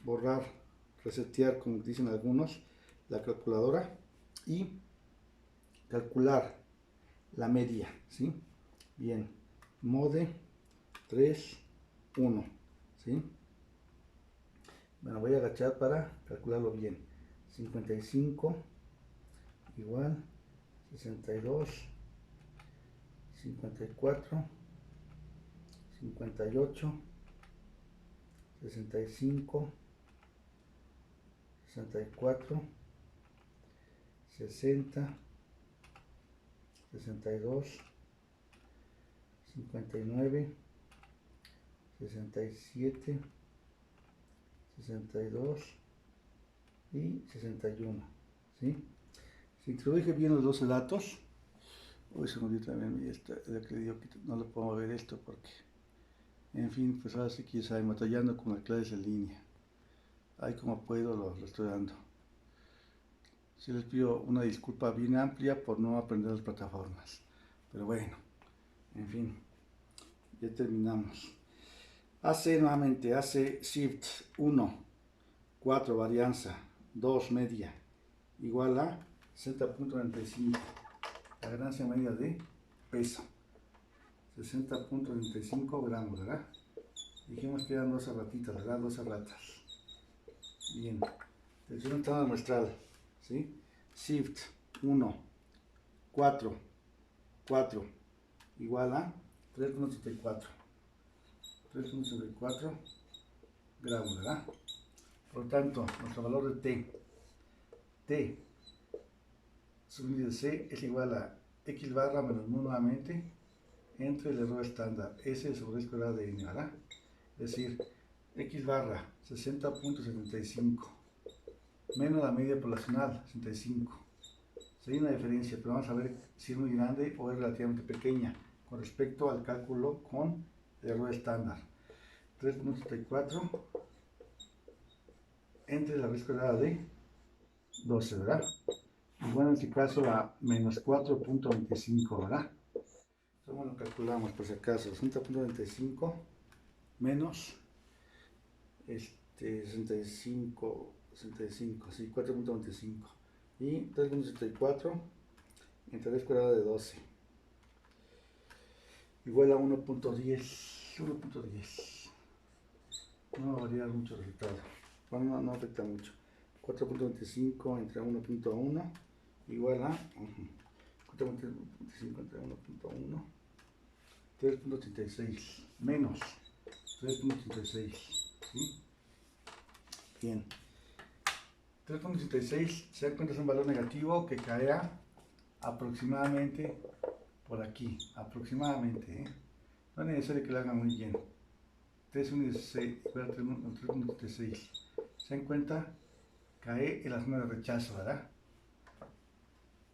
borrar, resetear, como dicen algunos, la calculadora y calcular la media, ¿sí? Bien, mode 3, 1, ¿sí? Bueno, voy a agachar para calcularlo bien. 55 igual 62, 54, 58, 65, 64, 60, 62, 59, 67, 62 y 61, ¿sí? Si introduje bien los 12 datos, hoy se me dio también no lo puedo ver esto porque, en fin, pues ahora sí que ya saben, batallando con las clases en línea. Ahí como puedo lo estoy dando. Sí les pido una disculpa bien amplia por no aprender las plataformas. Pero bueno, en fin, ya terminamos. AC nuevamente, AC Shift 1, 4 varianza, 2 media, igual a 60.95, la ganancia media de peso. 60.35 gramos, ¿verdad? Dijimos que eran 12 ratitas, ¿verdad? 12 ratas. Bien. Tensión estándar muestral, ¿sí? Shift 1, 4, 4, igual a 3.84. 3.84 gramos, ¿verdad? Por lo tanto, nuestro valor de T subíndice C es igual a X barra menos mu nuevamente entre el error estándar S sobre raíz cuadrada de N, ¿verdad? Es decir, X barra 60.75 menos la media poblacional 65. Sería una diferencia, pero vamos a ver si es muy grande o es relativamente pequeña con respecto al cálculo con el error estándar. 3.74 entre la raíz cuadrada de 12, ¿verdad? Y bueno, en este caso la menos 4.25, ¿verdad? Entonces lo calculamos por si acaso, 60.25 menos 65, sí, 4.25 y 3.74 entre la raíz cuadrada de 12 igual a 1.10. No va a variar mucho el resultado, bueno, no afecta mucho. 4.25 entre 1.1 igual a 4.25 entre 1.1, 3.36 menos 3.36, ¿sí? Bien. 3.36 se dan cuenta es un valor negativo que caerá aproximadamente por aquí, aproximadamente, ¿eh? No es necesario que lo hagan muy bien. 3.16 igual a 3.36. Se dan cuenta, cae en la zona de rechazo, ¿verdad?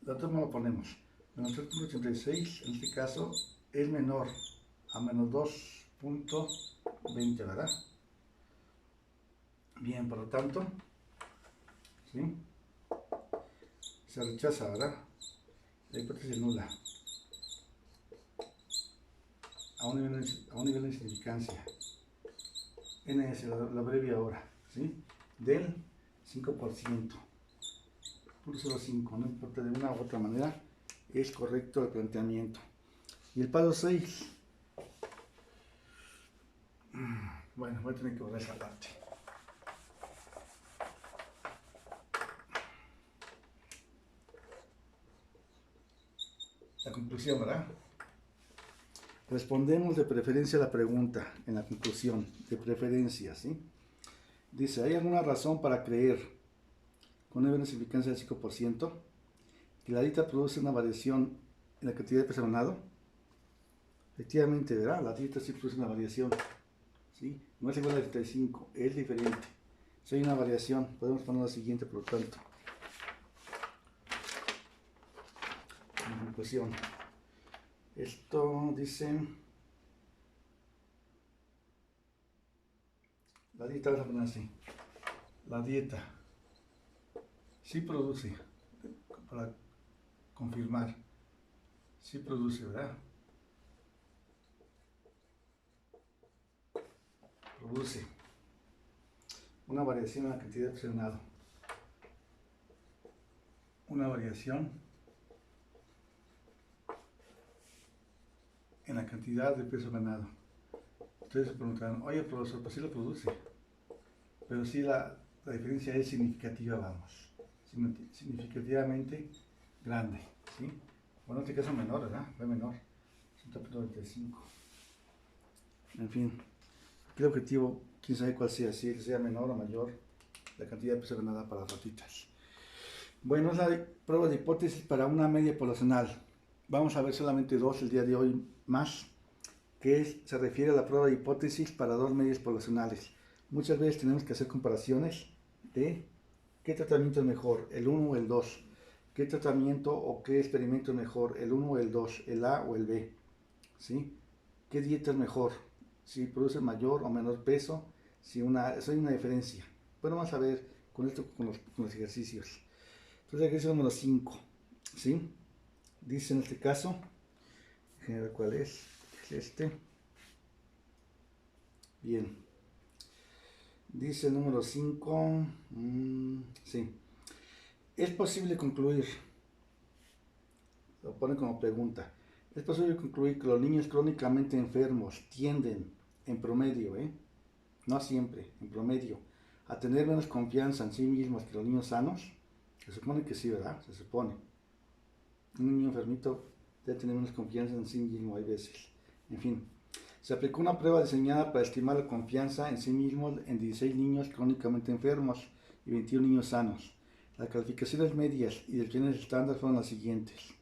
De otro modo lo ponemos. Menos 3.86 en este caso es menor a menos 2.20, ¿verdad? Bien, por lo tanto, ¿sí? Se rechaza, ¿verdad? La hipótesis es nula. A un nivel de significancia. N es la breve ahora, ¿sí? Del 5%. 0.05, no importa, de una u otra manera, es correcto el planteamiento. Y el paso 6. Bueno, voy a tener que borrar esa parte. La conclusión, ¿verdad? Respondemos de preferencia a la pregunta en la conclusión, de preferencia, ¿sí? Dice, ¿hay alguna razón para creer, con una significancia del 5%, que la dieta produce una variación en la cantidad de peso ganado? Efectivamente, ¿verdad? La dieta sí produce una variación, ¿sí? No es igual a 35, es diferente. Si hay una variación, podemos poner la siguiente, por lo tanto. En conclusión, esto dice, la dieta, vamos a poner así, la dieta sí produce, para confirmar, sí produce, ¿verdad? Produce una variación en la cantidad de peso ganado. Una variación en la cantidad de peso ganado. Ustedes se preguntarán, oye profesor, pues sí lo produce, pero sí la diferencia es significativa, vamos, significativamente grande, ¿sí? Bueno, en este caso menor, ¿verdad? Fue menor, 100.95. En fin, el objetivo, quién sabe cuál sea, si sea menor o mayor la cantidad de peso ganada para las ratitas. Bueno, es la prueba de hipótesis para una media poblacional. Vamos a ver solamente dos el día de hoy más, que se refiere a la prueba de hipótesis para dos medias poblacionales. Muchas veces tenemos que hacer comparaciones de qué tratamiento es mejor, el 1 o el 2. ¿Qué tratamiento o qué experimento es mejor, el 1 o el 2, el A o el B? ¿Sí? ¿Qué dieta es mejor? Si produce mayor o menor peso, si hay una diferencia. Bueno, vamos a ver con esto, con los ejercicios. Entonces, ejercicio número 5, ¿sí? Dice en este caso, déjenme ver cuál es este. Bien. Dice el número 5, sí. Es posible concluir, lo pone como pregunta, Es posible concluir que los niños crónicamente enfermos tienden, en promedio, no siempre, en promedio, a tener menos confianza en sí mismos que los niños sanos. Se supone que sí, ¿verdad? Se supone. Un niño enfermito debe tener menos confianza en sí mismo, hay veces. En fin, se aplicó una prueba diseñada para estimar la confianza en sí mismo en 16 niños crónicamente enfermos y 21 niños sanos. Las calificaciones medias y del bienes estándar fueron las siguientes.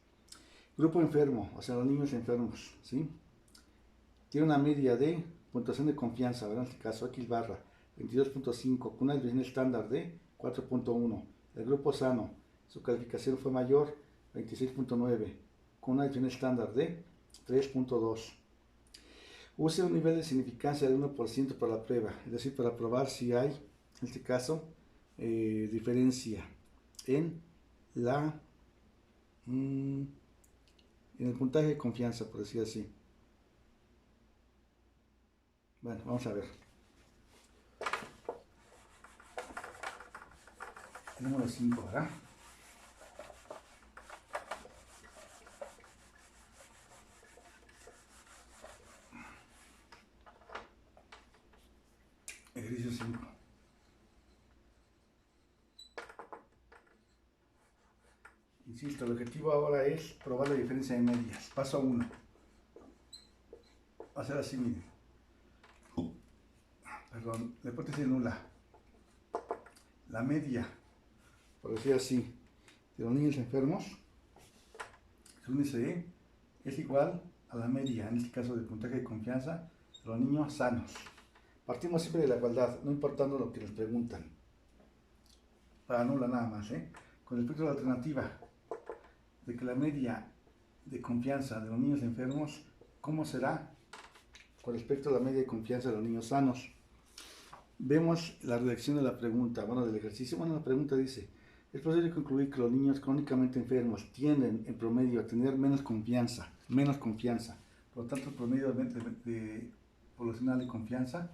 Grupo enfermo, o sea, los niños enfermos, ¿sí? Tiene una media de puntuación de confianza, ¿verdad? En este caso, X barra, 22.5, con una desviación estándar de 4.1. El grupo sano, su calificación fue mayor, 26.9, con una desviación estándar de 3.2. Use un nivel de significancia de 1% para la prueba, es decir, para probar si hay, en este caso, diferencia en la en el puntaje de confianza, por decir así. Bueno, vamos a ver. El número 5, ¿verdad? Ejercicio 5. Insisto, el objetivo ahora es probar la diferencia de medias. Paso 1. Va a ser así, miren. Perdón, la hipótesis nula. La media, por decir así, de los niños enfermos, su índice E, es igual a la media, en este caso de puntaje de confianza, de los niños sanos. Partimos siempre de la igualdad, no importando lo que nos preguntan. Para nula nada más, Con respecto a la alternativa de que la media de confianza de los niños enfermos, ¿cómo será con respecto a la media de confianza de los niños sanos? Vemos la redacción de la pregunta, del ejercicio. La pregunta dice, es posible concluir que los niños crónicamente enfermos tienden en promedio a tener menos confianza. Por lo tanto, el promedio de poblacional de confianza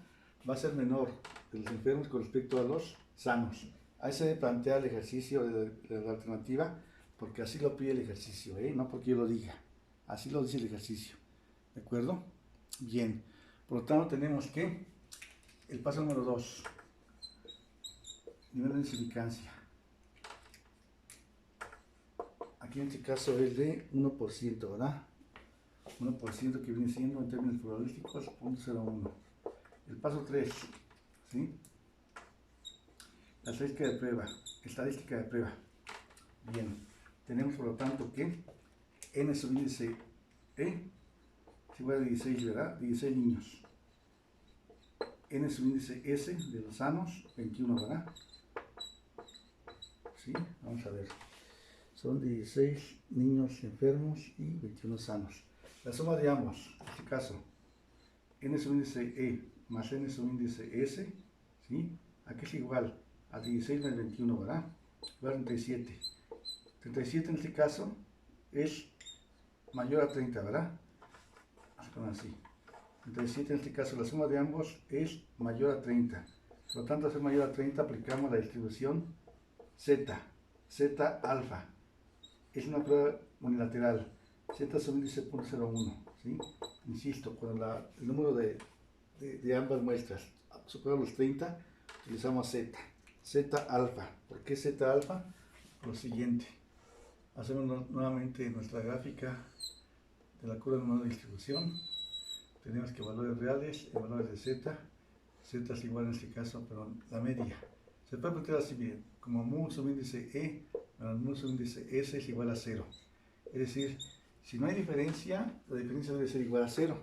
va a ser menor de los enfermos con respecto a los sanos. Ahí se plantea el ejercicio de la alternativa, porque así lo pide el ejercicio, no porque yo lo diga. Así lo dice el ejercicio. ¿De acuerdo? Bien. Por lo tanto, tenemos que el paso número 2, nivel de significancia. Aquí en este caso es de 1%, ¿verdad? 1% que viene siendo en términos probabilísticos 0.01. El paso 3, ¿sí? La estadística de prueba. Bien, tenemos por lo tanto que n subíndice E es igual a 16, ¿verdad? 16 niños. N subíndice S de los sanos, 21, ¿verdad? Sí, vamos a ver. Son 16 niños enfermos y 21 sanos. La suma de ambos, en este caso, N subíndice E más N subíndice S, ¿sí? Aquí es igual a 16 más 21, ¿verdad? Igual a 37. 37 en este caso es mayor a 30, ¿verdad? Así. 37 en este caso, la suma de ambos es mayor a 30. Por lo tanto, al ser mayor a 30, aplicamos la distribución Z alfa. Es una prueba unilateral. Z subíndice 0.01. ¿Sí? Insisto, cuando el número de ambas muestras supera los 30, utilizamos Z alfa. ¿Por qué Z alfa? Por lo siguiente. Hacemos nuevamente nuestra gráfica de la curva de distribución. Tenemos que valores reales y valores de Z. Z es igual en este caso, pero la media. Se puede plantear así, bien, como mu subíndice E menos mu subíndice S es igual a 0. Es decir, si no hay diferencia, la diferencia debe ser igual a 0.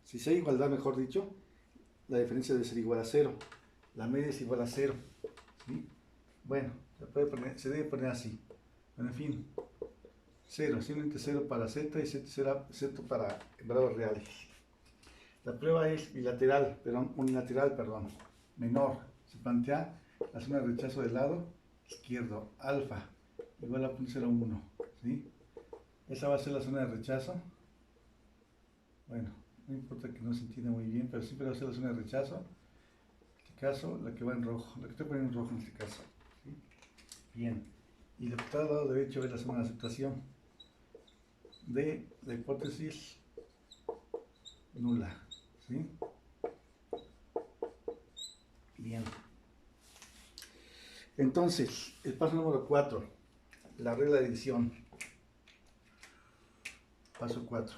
Si hay igualdad, mejor dicho, la diferencia debe ser igual a 0. La media es igual a 0. ¿Sí? Bueno, se debe poner así. Pero en fin, 0, simplemente 0 para Z y 0 para valores reales. La prueba es unilateral, menor. Se plantea la zona de rechazo del lado izquierdo, alfa, igual a 0.01. ¿Sí? Esa va a ser la zona de rechazo. Bueno, no importa que no se entienda muy bien, pero siempre va a ser la zona de rechazo. En este caso, la que va en rojo, la que estoy poniendo en rojo en este caso. ¿Sí? Bien. Y la que está al lado derecho es la zona de aceptación. de la hipótesis nula, ¿sí? Bien. Entonces, el paso número 4, la regla de división. Paso 4,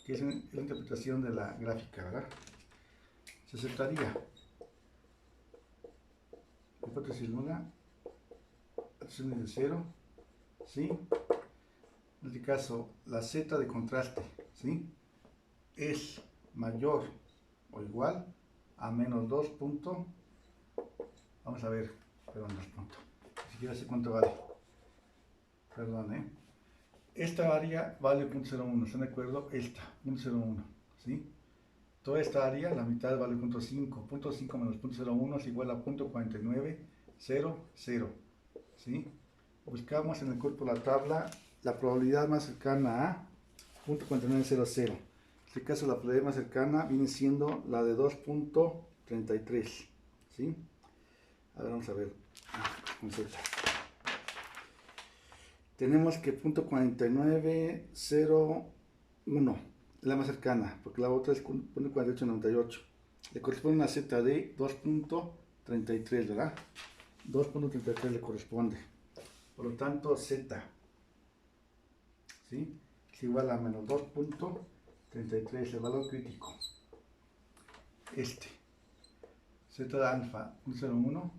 que es la interpretación de la gráfica, ¿verdad? Se aceptaría hipótesis nula, acción de 0, ¿sí? En este caso, la z de contraste, ¿sí? Es mayor o igual a menos 2 puntos. Vamos a ver, perdón, 2 puntos. Ni siquiera sé cuánto vale. Perdón, Esta área vale 0.01, ¿están de acuerdo? Esta, 0.01, ¿sí? Toda esta área, la mitad vale 0.5. 0.5 menos 0.01 es igual a 0.4900, ¿sí? Buscamos en el cuerpo de la tabla la probabilidad más cercana a 0.4900. En este caso la probabilidad más cercana viene siendo la de 2.33, ¿sí? Ahora vamos a ver con Z. Tenemos que 0.4901 es la más cercana, porque la otra es 0.4898. Le corresponde una Z de 2.33, ¿verdad? 2.33 le corresponde. Por lo tanto, Z, ¿sí?, es igual a menos 2.33, el valor crítico. Z de alfa 0.1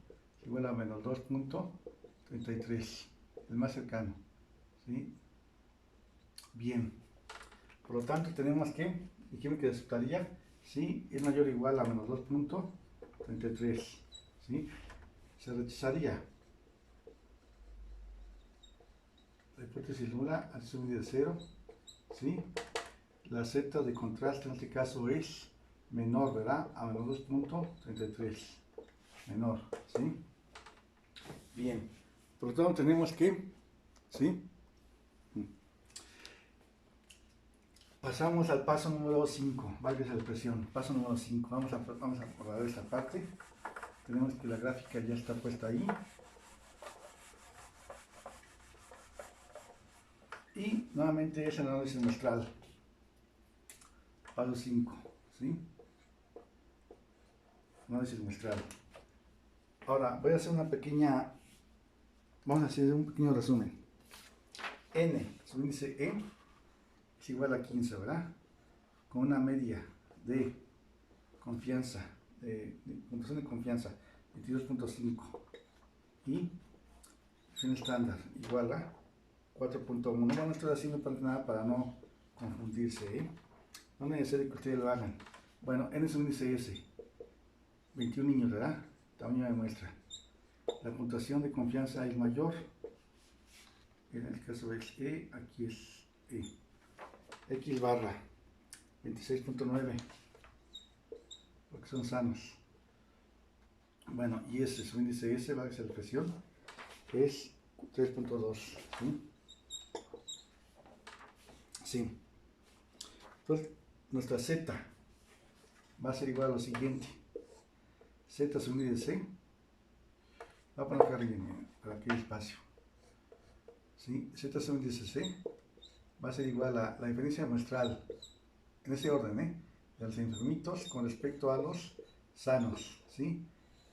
es igual a menos 2.33, el más cercano, ¿sí? Bien. Por lo tanto, tenemos que, dijimos que aceptaría, si es mayor o igual a menos 2.33, ¿sí? Se rechazaría la hipótesis nula al ser de 0, ¿sí? La z de contraste en este caso es menor, ¿verdad?, a menos 2.33, menor, ¿sí? Bien, por lo tanto tenemos que, ¿sí?, pasamos al paso número 5, valga esa expresión, paso número 5, vamos a borrar esta parte. Tenemos que la gráfica ya está puesta ahí. Y nuevamente es el análisis muestral. Paso 5, ¿sí? Análisis muestral. Ahora voy a hacer vamos a hacer un pequeño resumen. N, su índice E, es igual a 15, ¿verdad? Con una media de confianza, de puntuación de confianza, 22.5. Y acción estándar igual a 4.1. No estoy haciendo para nada para no confundirse, No es necesario que ustedes lo hagan. Bueno, N es un índice S, 21 niños, ¿verdad? Tamaño de muestra. La puntuación de confianza es mayor. En el caso es E, aquí es E. X barra 26.9, porque son sanos. Bueno, y S, su índice S, va a ser la presión, es 3.2, ¿sí? Sí. Entonces, nuestra Z va a ser igual a lo siguiente. Z su índice C, va a poner acá para que haya espacio, ¿sí? Z su índice C va a ser igual a la diferencia muestral, en ese orden, de los enfermitos con respecto a los sanos, ¿sí?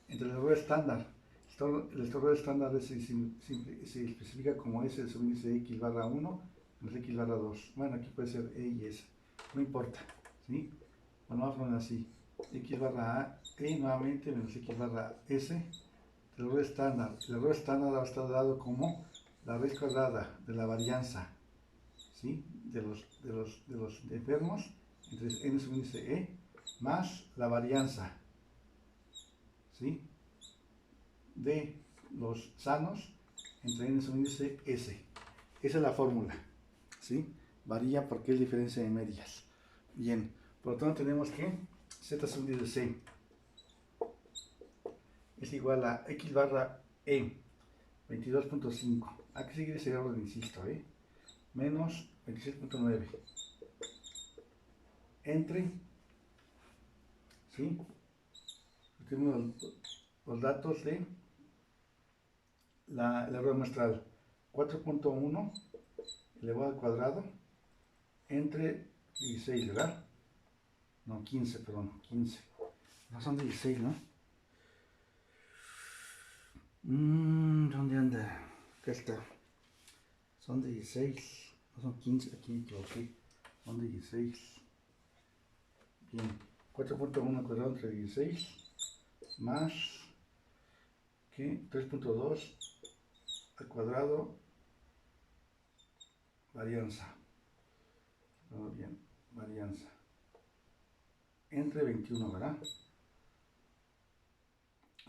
Entre el error estándar. El error estándar se especifica como S de su índice X barra 1 menos X barra 2. Bueno, aquí puede ser E y S, no importa, ¿sí? Bueno, vamos a poner así. X barra A, E nuevamente menos X barra S. El error estándar. El error estándar va a estar dado como la raíz cuadrada de la varianza, ¿sí?, de los enfermos entre N sub índice E más la varianza, ¿sí?, de los sanos entre N sub índice S. Esa es la fórmula, ¿sí? Varía porque es diferencia de medias. Bien, por lo tanto tenemos que Z sub índice C es igual a X barra E, 22.5. Hay que seguir ese orden, insisto, menos 26.9 entre, ¿sí?, tenemos los datos de el error muestral, 4.1 elevado al cuadrado entre 16, ¿verdad? No, 15, perdón, 15. No son 16, ¿no? ¿Dónde anda? Acá está. Son 16, no son 15, aquí me equivoqué. Son 16. Bien, 4.1 al cuadrado entre 16 más que 3.2 al cuadrado varianza. Bien, varianza. Entre 21, ¿verdad?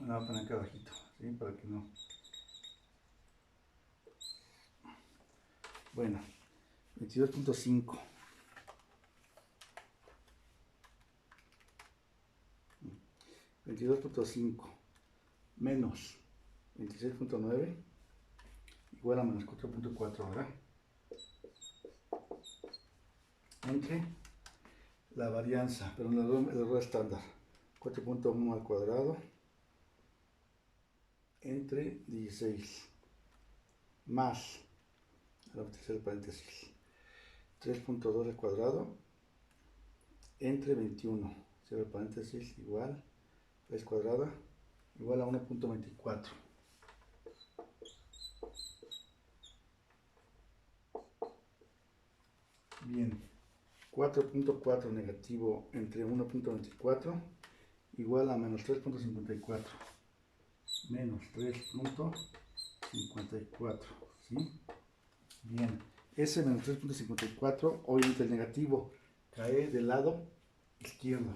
La voy a poner acá abajito, ¿sí? Para que no. Bueno, 22.5. 22.5 menos 26.9 igual a menos 4.4, ¿verdad? Entre la varianza, pero el error estándar, 4.1 al cuadrado entre 16 más, ahora voy a hacer el paréntesis, 3.2 al cuadrado entre 21, cierro el paréntesis, igual, raíz cuadrada, igual a 1.24. Bien, 4.4 negativo entre 1.24 igual a menos 3.54 menos 3.54, ¿sí? Bien, ese menos 3.54, obviamente el negativo cae del lado izquierdo,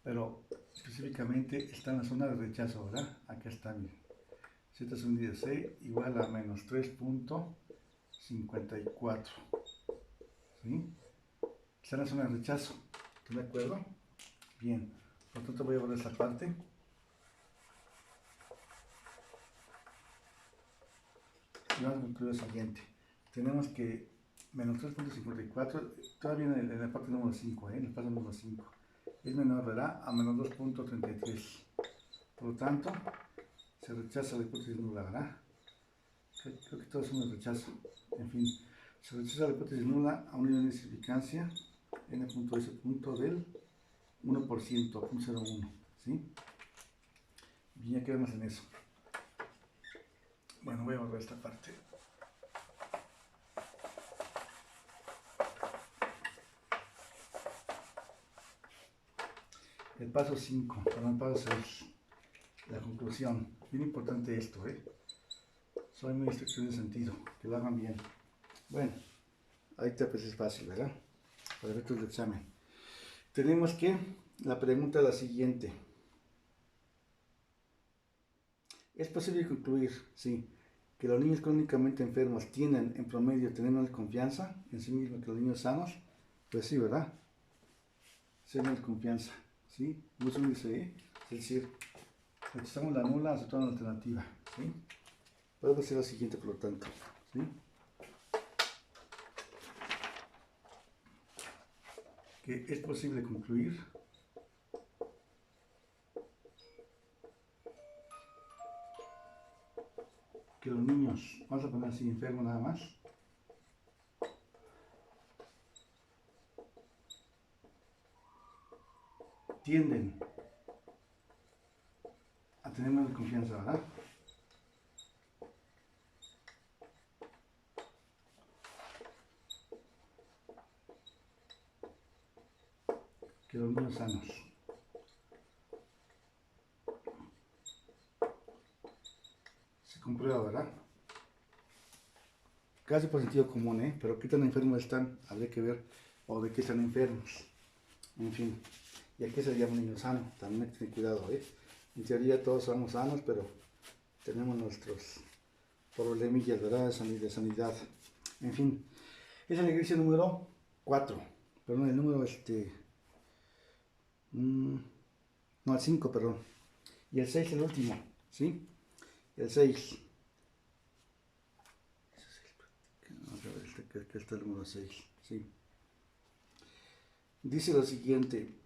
pero específicamente está en la zona de rechazo, ¿verdad? Acá está bien. Z sub de C igual a menos 3.54, ¿sí? Está en la zona de rechazo, ¿están de acuerdo? Bien, por lo tanto voy a borrar esta parte. Y vamos a concluir lo siguiente. Tenemos que menos 3.54, todavía en la parte número 5, en el paso número 5, es menor, ¿verdad?, a menos 2.33. Por lo tanto, se rechaza la hipótesis nula, ¿verdad? Creo que todo es un rechazo. En fin, se rechaza la hipótesis nula a un nivel de significancia n.s del 1%, 0.01, ¿sí? Bien, ya quedamos en eso. Bueno, voy a borrar esta parte. El paso 5, perdón, el paso 6. La conclusión. Bien importante esto, ¿eh? Soy muy estricto en ese sentido, que lo hagan bien. Bueno, ahorita pues es fácil, ¿verdad? Para efectos del examen. Tenemos que, la pregunta es la siguiente. ¿Es posible concluir, sí, que los niños crónicamente enfermos tienen en promedio tener menos confianza en sí mismos que los niños sanos? Pues sí, ¿verdad? Sí, menos confianza, ¿sí? Uso un índice E, es decir, rechazamos la nula, aceptamos la alternativa, ¿sí? Podemos hacer lo siguiente, por lo tanto, ¿sí? Que es posible concluir que los niños, vamos a poner así, enfermos nada más, tienden a tener menos confianza, ¿verdad? Que los niños sanos. Se comprueba, ¿verdad? Casi por sentido común, ¿eh? Pero qué tan enfermos están, habría que ver, o de qué están enfermos. En fin, y aquí se llama un niño sano, también hay que tener cuidado, ¿eh? En teoría todos somos sanos, pero tenemos nuestros problemillas, ¿verdad? De sanidad. En fin, esa es la ejercicio número 4, perdón, el número no, el 5, perdón. Y el 6 el último, ¿sí? El 6. Acá está el número 6, ¿sí? Dice lo siguiente.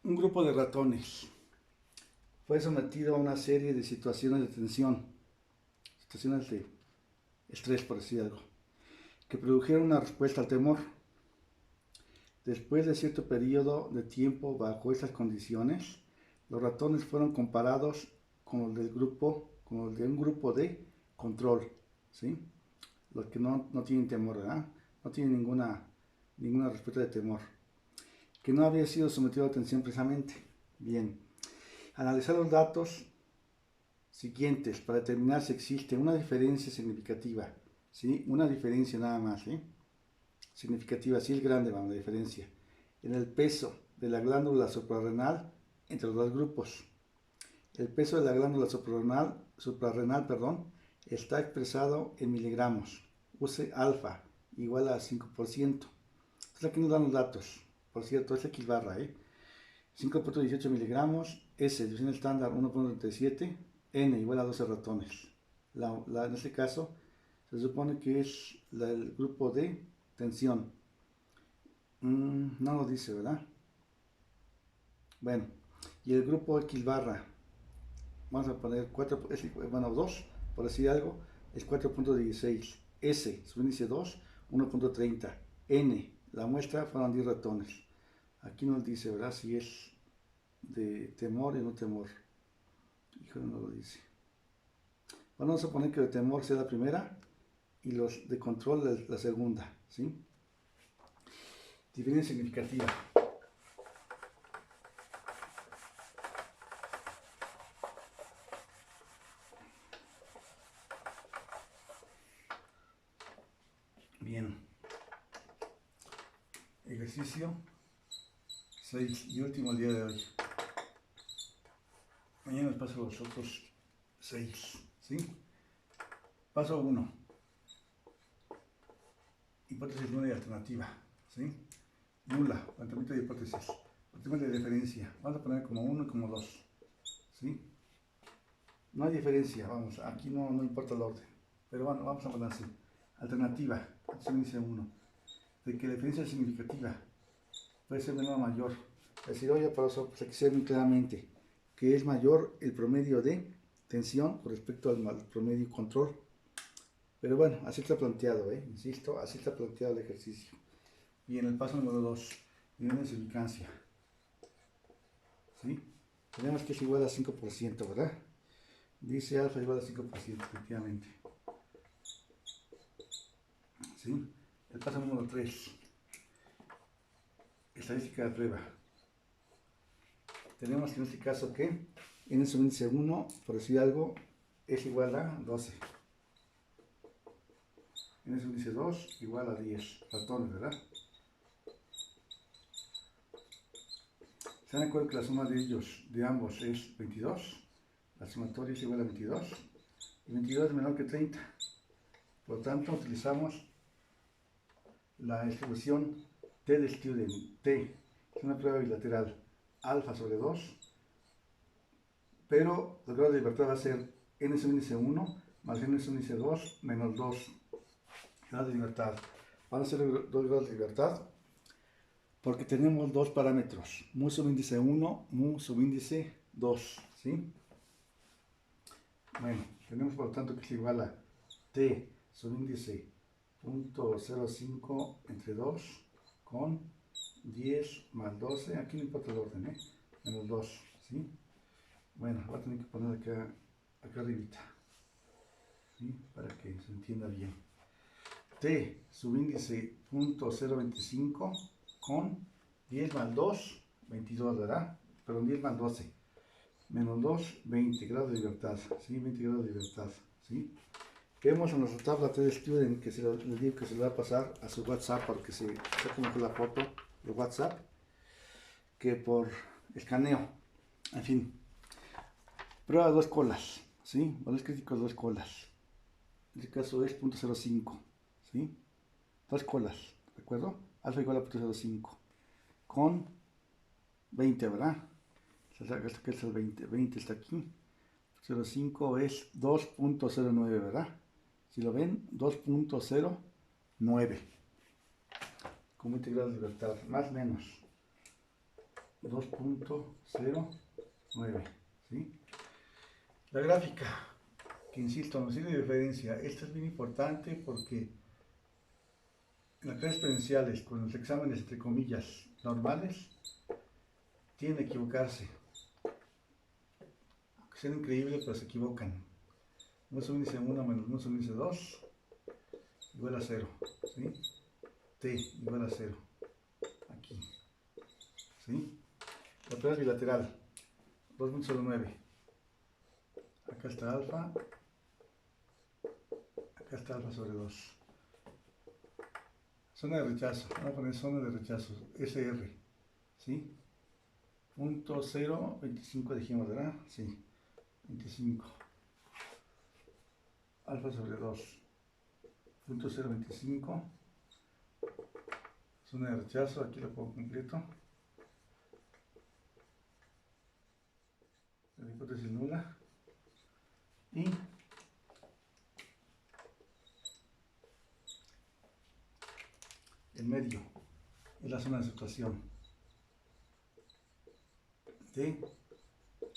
Un grupo de ratones fue sometido a una serie de situaciones de tensión, situaciones de estrés, por decir algo, que produjeron una respuesta al temor. Después de cierto periodo de tiempo bajo estas condiciones, los ratones fueron comparados con los con los de un grupo de control, ¿sí? Los que no tienen temor, ¿verdad? No tienen ninguna respuesta de temor, que no había sido sometido a atención precisamente. Bien, analizar los datos siguientes para determinar si existe una diferencia significativa, ¿sí? Una diferencia nada más, ¿sí? Significativa, sí es grande, vamos, la diferencia, en el peso de la glándula suprarrenal entre los dos grupos. El peso de la glándula suprarrenal, está expresado en miligramos. Use alfa igual a 5%. Entonces aquí nos dan los datos. Por cierto, es X barra, 5.18 miligramos, S, división estándar 1.37, N igual a 12 ratones. En este caso, se supone que es el grupo de tensión. No lo dice, ¿verdad? Bueno, y el grupo X barra, vamos a poner 2, por decir algo, es 4.16. S, su índice 2, 1.30. N, la muestra fueron 10 ratones. Aquí nos dice, ¿verdad? Si es de temor y no temor. Híjole, no lo dice. Bueno, vamos a poner que de temor sea la primera y los de control la segunda, ¿sí? Diferencia significativa. Bien. Ejercicio 6 y último el día de hoy. Mañana les paso los otros 6, ¿sí? Paso 1. Hipótesis nula y alternativa, ¿sí? Nula, planteamiento de hipótesis. Planteamiento de diferencia. Vamos a poner como 1 y como 2, ¿sí? No hay diferencia, vamos, aquí no importa el orden. Pero bueno, vamos a poner así. Alternativa, se dice 1. De que la diferencia es significativa. Puede ser menor o mayor. Es decir, oye, para eso pues hay que ser muy claramente que es mayor el promedio de tensión con respecto al promedio control. Pero bueno, así está planteado, insisto, así está planteado el ejercicio. Y en el paso número 2, nivel de significancia. ¿Sí? Tenemos que es igual a 5%, ¿verdad? Dice alfa igual a 5%, efectivamente. ¿Sí? El paso número 3. Estadística de prueba. Tenemos en este caso que n sub índice 1, por decir algo, es igual a 12. N sub índice 2 igual a 10 ratones, ¿verdad? ¿Se dan cuenta que la suma de ellos, de ambos, es 22? La sumatoria es igual a 22. Y 22 es menor que 30. Por lo tanto, utilizamos la distribución T de student. T es una prueba bilateral. Alfa sobre 2. Pero el grado de libertad va a ser n sub índice 1 más n sub índice 2 menos 2. Grado de libertad. Van a ser 2 grados de libertad porque tenemos dos parámetros. Mu subíndice 1, mu subíndice 2. ¿Sí? Bueno, tenemos por lo tanto que es igual a T subíndice 0.05 entre 2 con 10 más 12. Aquí no importa el orden, menos 2. ¿Sí? Bueno, voy a tener que poner acá arribita, ¿sí? Para que se entienda bien. T subíndice 0.025 con 10 más 2, 22, ¿verdad? Perdón, 10 más 12. Menos 2, 20 grados de libertad, ¿sí? 20 grados de libertad, ¿sí? Vemos en nuestra tabla de Student que les digo que se le va a pasar a su WhatsApp porque se saca mejor la foto de WhatsApp que por escaneo. En fin, prueba de 2 colas, ¿sí? Valores críticos 2 colas. En este caso es 0.05, ¿sí? 2 colas, ¿de acuerdo? Alfa igual a 0.05 con 20, ¿verdad? Este es el 20, 20 está aquí. 0.5 es 2.09, ¿verdad? Si lo ven, 2.09 con 20 grados de libertad, más o menos 2.09, ¿sí? La gráfica, que insisto, nos sirve de referencia. Esto es bien importante porque en las clases experienciales, con los exámenes entre comillas normales, tienen que equivocarse. Aunque sea increíble, pero se equivocan. 1 subíndice 1 menos 1 subíndice 2 igual a 0. ¿Sí? T igual a 0. Aquí. ¿Sí? La prueba es bilateral. 2.09. Acá está alfa. Acá está alfa sobre 2. Zona de rechazo. Vamos a poner zona de rechazo. SR. ¿Sí? Punto 0.25 dijimos, ¿verdad? Sí. 25. Alfa sobre 2. Punto 0.25. Zona de rechazo. Aquí lo pongo completo. La hipótesis nula. Y el medio es la zona de aceptación de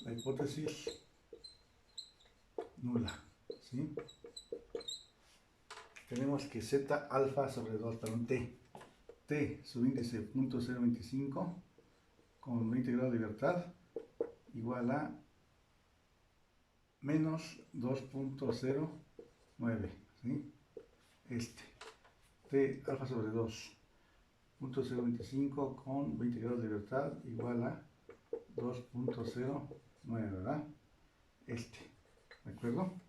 la hipótesis nula. ¿Sí? Tenemos que Z alfa sobre 2, perdón, T subíndice 0.025 con 20 grados de libertad igual a menos 2.09. ¿Sí? T alfa sobre 2 0.025 con 20 grados de libertad igual a 2.09, ¿verdad? ¿De acuerdo?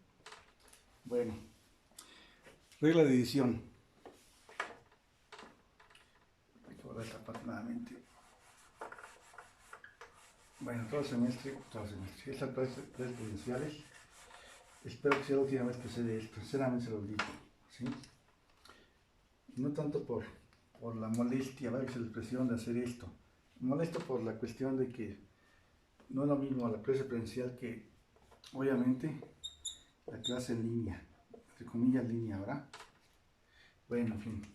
Bueno, regla de edición. Hay que borrar esta parte nuevamente. Bueno, todo semestre. Estas clases experienciales. Espero que sea la última vez que se dé esto. Sinceramente se lo digo. ¿Sí? No tanto por la molestia, ¿vale? La expresión de hacer esto. Molesto por la cuestión de que no es lo mismo la clase presencial que, obviamente, la clase en línea, entre comillas línea, ¿verdad? Bueno, en fin,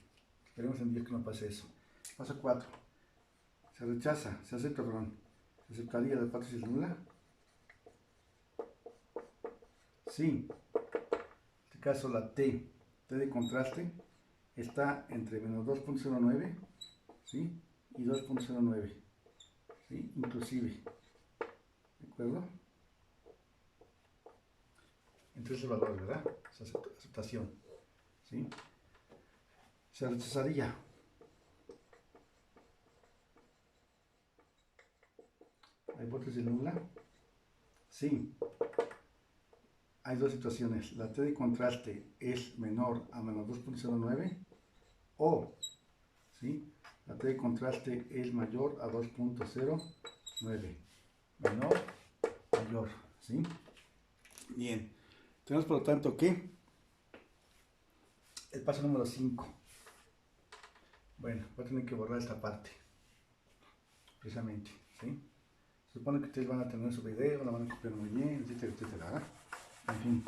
esperemos en día que no pase eso. Paso 4. Se rechaza, se acepta, perdón. ¿Se aceptaría la hipótesis nula? Sí. En este caso la T de contraste, está entre menos 2.09, ¿sí? Y 2.09, ¿sí? Inclusive, ¿de acuerdo? Entre esos valores, ¿verdad? Esa aceptación, ¿sí? Se rechazaría la hipótesis nula. Sí. Hay dos situaciones. La T de contraste es menor a menos 2.09 o, ¿sí? La T de contraste es mayor a 2.09. Menor, mayor, ¿sí? Bien. Tenemos por lo tanto que el paso número 5. Bueno, voy a tener que borrar esta parte, precisamente, ¿sí? Se supone que ustedes van a tener su video, la van a copiar muy bien, etcétera, etcétera. En fin.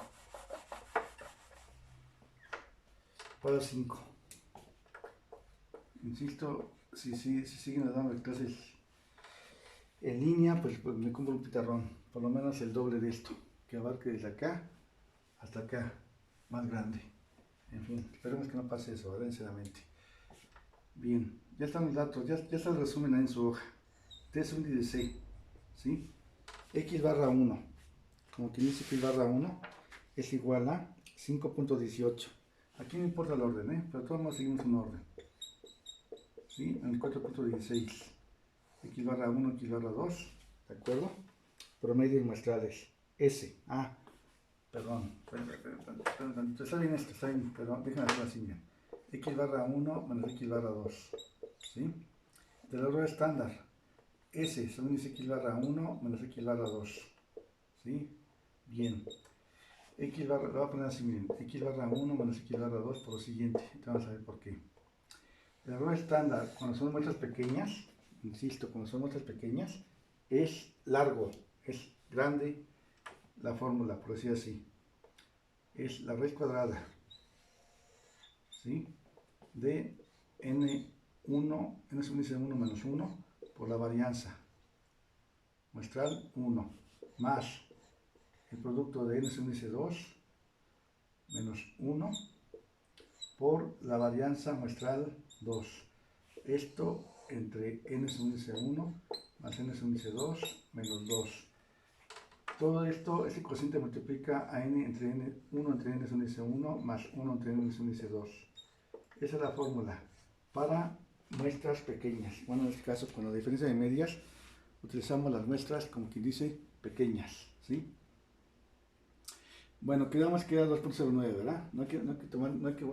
Paso 5. Insisto, si siguen dando clases en línea, pues me compro un pizarrón, por lo menos el doble de esto, que abarque desde acá hasta acá, más grande. En fin, esperemos que no pase eso, ¿verdad? Sinceramente. Bien, ya están los datos, ya está el resumen ahí en su hoja. T es un índice C, ¿sí? X barra 1, como que dice X barra 1, es igual a 5.18. Aquí no importa el orden, pero todos modos seguimos un orden. ¿Sí? En el 4.16. X barra 1, X barra 2, ¿de acuerdo? Promedios muestrales. S. Perdón. Está bien esto, está bien, perdón, déjenme hacerlo así, bien. X barra 1 menos X barra 2. ¿Sí? Del orden estándar. S, según dice X barra 1 menos X barra 2. ¿Sí? Bien. X barra, lo voy a poner así, miren. X barra 1 menos X barra 2 por lo siguiente. Vamos a ver por qué. El error estándar, cuando son muestras pequeñas, insisto, cuando son muestras pequeñas, es largo, es grande la fórmula, por decir así. Es la raíz cuadrada, ¿sí? De n1, n subíndice 1 menos 1 por la varianza muestral 1, más el producto de n subíndice 2 menos 1 por la varianza muestral 2. Esto entre n es un índice 1 más n es un índice 2 menos 2. Todo esto, este cociente multiplica a n entre n, 1 entre n es un índice 1 más 1 entre n es un índice 2. Esa es la fórmula para muestras pequeñas. Bueno, en este caso, con la diferencia de medias, utilizamos las muestras, como quien dice, pequeñas, ¿sí? Bueno, quedamos que era 2.09, ¿verdad? No hay que tomar, no hay que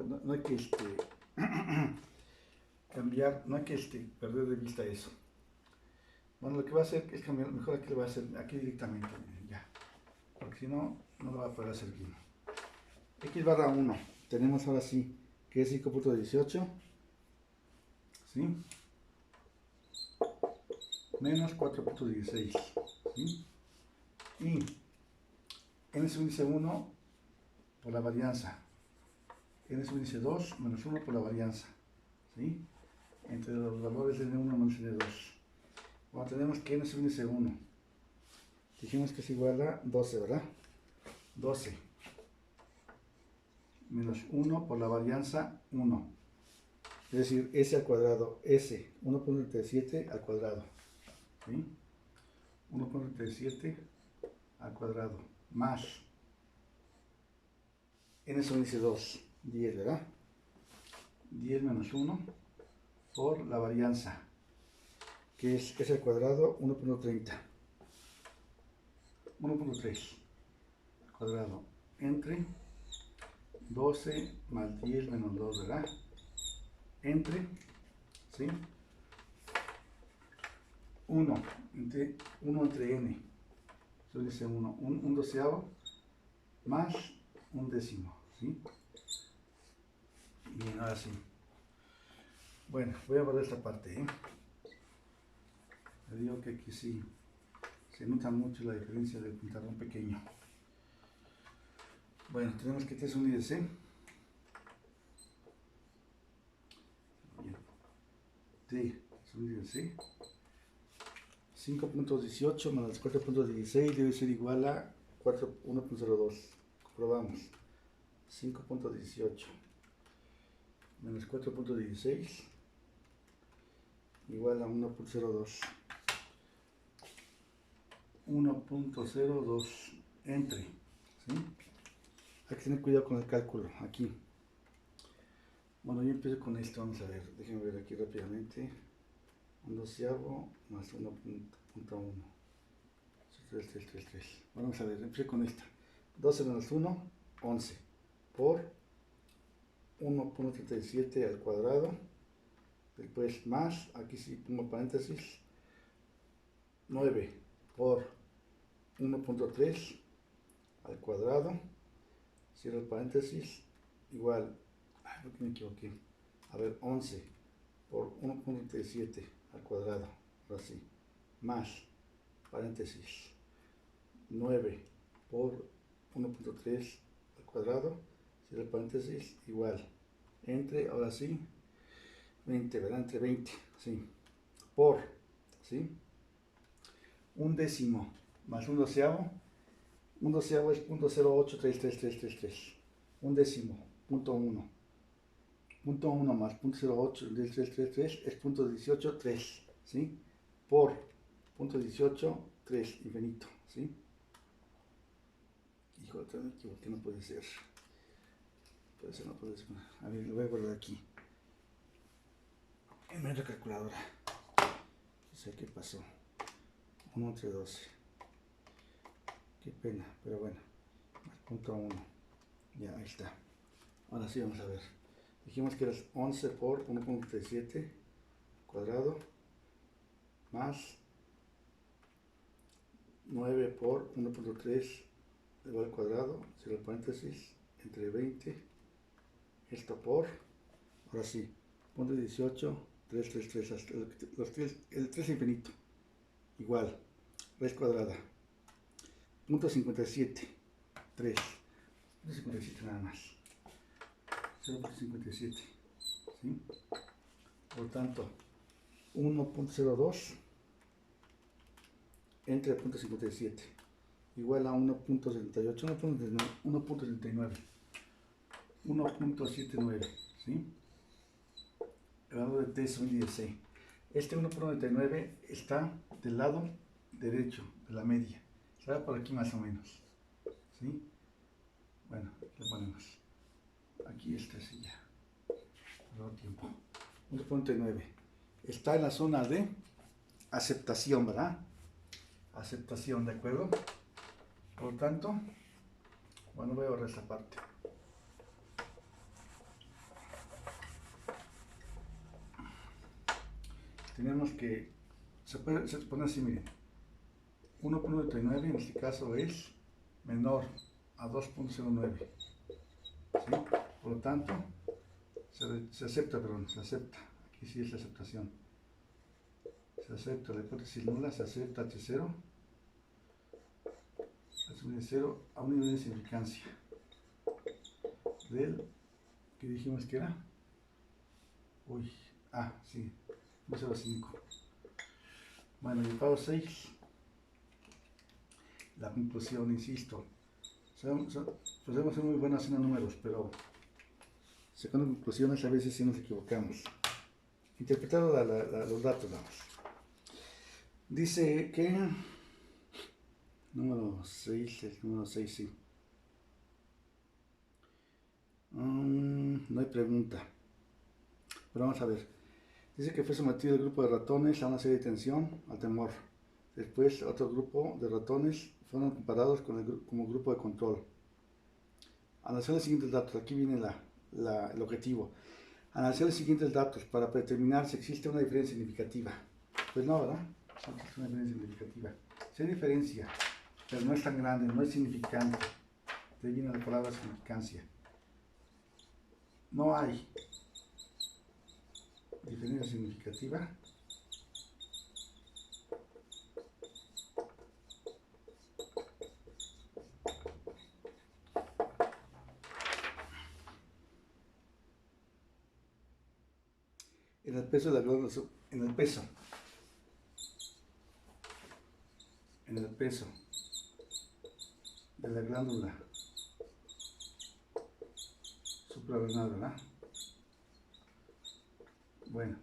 cambiar, no hay que perder de vista eso. Bueno, lo que va a hacer es cambiar, mejor aquí lo voy a hacer aquí directamente, ya. Porque si no, no lo va a poder hacer bien. X barra 1, tenemos ahora sí, que es 5.18, ¿sí? Menos 4.16, ¿sí? Y n es un índice 1 por la varianza, n es un índice 2 menos 1 por la varianza, ¿sí? Entre los valores de n1 menos n2. Bueno, tenemos que n es un índice 1, dijimos que es igual a 12, ¿verdad? 12 menos 1 por la varianza 1, es decir, s al cuadrado, s, 1.37 al cuadrado, ¿sí? 1.37 al cuadrado, más n es un índice 2, 10, ¿verdad? 10 menos 1 por la varianza, que es s al cuadrado, 1.30, 1.3 al cuadrado, entre 12 más 10 menos 2, ¿verdad? Entre, ¿sí? 1 entre n, eso dice 1, un doceavo más un décimo, ¿sí? Bien, ahora sí. Bueno, voy a borrar esta parte, ¿eh? Le digo que aquí sí se nota mucho la diferencia del pizarrón pequeño. Bueno, tenemos que este es un IDC. Bien. T es un IDC. 5.18 menos 4.16 debe ser igual a 1.02. Comprobamos. 5.18 menos 4.16 igual a 1.02. 1.02 entre, ¿sí? Hay que tener cuidado con el cálculo aquí. Bueno, yo empiezo con esto, vamos a ver, déjenme ver aquí rápidamente. Un doceavo más 1.1. 3, 3, 3, 3. Vamos a ver, empiezo con esta. 12 menos 1, 11. Por 1.37 al cuadrado. Después más, aquí sí pongo paréntesis. 9 por 1.3 al cuadrado. Cierro el paréntesis. Igual, ¿por qué me equivoqué? A ver, 11 por 1.37 al cuadrado, ahora sí, más, paréntesis, 9 por 1.3 al cuadrado, cierro el paréntesis, igual, entre, ahora sí, 20, ¿verdad? Entre 20, sí, por, ¿sí? Un décimo más un doceavo es 0.083333, un décimo, punto 1. Punto 1 más punto 0.8 del 333 es punto 18,3, ¿sí? Por punto 18,3 infinito, ¿sí? Hijo, me equivoqué, no puede ser. Puede ser, no puede ser. A ver, lo voy a guardar aquí. En mi calculadora. No sé qué pasó. 1 entre 12. Qué pena, pero bueno. Punto 1. Ya, ahí está. Ahora sí, vamos a ver. Dijimos que era 11 por 1.37 cuadrado más 9 por 1.3 igual al cuadrado, cierro el paréntesis, entre 20, esto por, ahora sí, punto 18, 3, 3, 3, hasta el 3 infinito, igual, raíz cuadrada, punto 57, 3, punto 57 nada más. 0.57, ¿sí? Por tanto, 1.02 entre 0.57 igual a 1.78, 1.79. 1.79, ¿sí? El valor de T es un índice. Este 1.99 está del lado derecho de la media. Será por aquí más o menos, ¿sí? Bueno, le ponemos. Aquí está así ya. Todo tiempo. 1.9. Está en la zona de aceptación, ¿verdad? Aceptación, ¿de acuerdo? Por lo tanto, bueno, voy a borrar esta parte. Tenemos que, se pone así, miren, 1.99 en este caso es menor a 2.09, ¿sí? Por lo tanto, se acepta, aquí sí es la aceptación, se acepta la hipótesis nula, se acepta H0, H0 a un nivel de significancia del, que dijimos que era, sí, 0.5. Bueno, y el paso 6, la conclusión, insisto, podemos ser muy buenos haciendo números, pero sacando conclusiones a veces sí nos equivocamos. Interpretando los datos, vamos. Dice que número 6, el número 6, sí. No hay pregunta. Pero vamos a ver. Dice que fue sometido el grupo de ratones a una serie de tensión, al temor. Después, otro grupo de ratones fueron comparados como grupo de control. Analizar los siguientes datos. Aquí viene el objetivo. Analizar los siguientes datos para determinar si existe una diferencia significativa. Pues no, ¿verdad? No existe una diferencia significativa. Si hay diferencia, pero no es tan grande, no es significante. De ahí viene la palabra significancia. No hay diferencia significativa. En el peso de la glándula, en el peso de la glándula suprarrenal, ¿verdad? Bueno,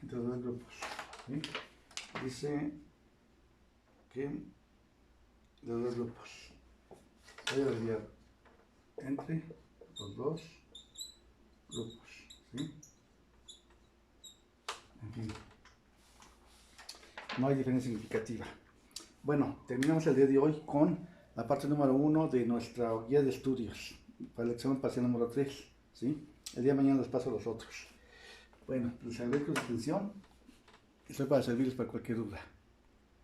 entre los dos grupos, ¿sí? Dice que los dos grupos, voy a abreviar, entre los dos grupos, ¿sí? En fin, no hay diferencia significativa. Bueno, terminamos el día de hoy con la parte número 1 de nuestra guía de estudios para el examen parcial número 3, ¿sí? El día de mañana les paso los otros. Bueno, les agradezco su atención. Estoy para servirles para cualquier duda.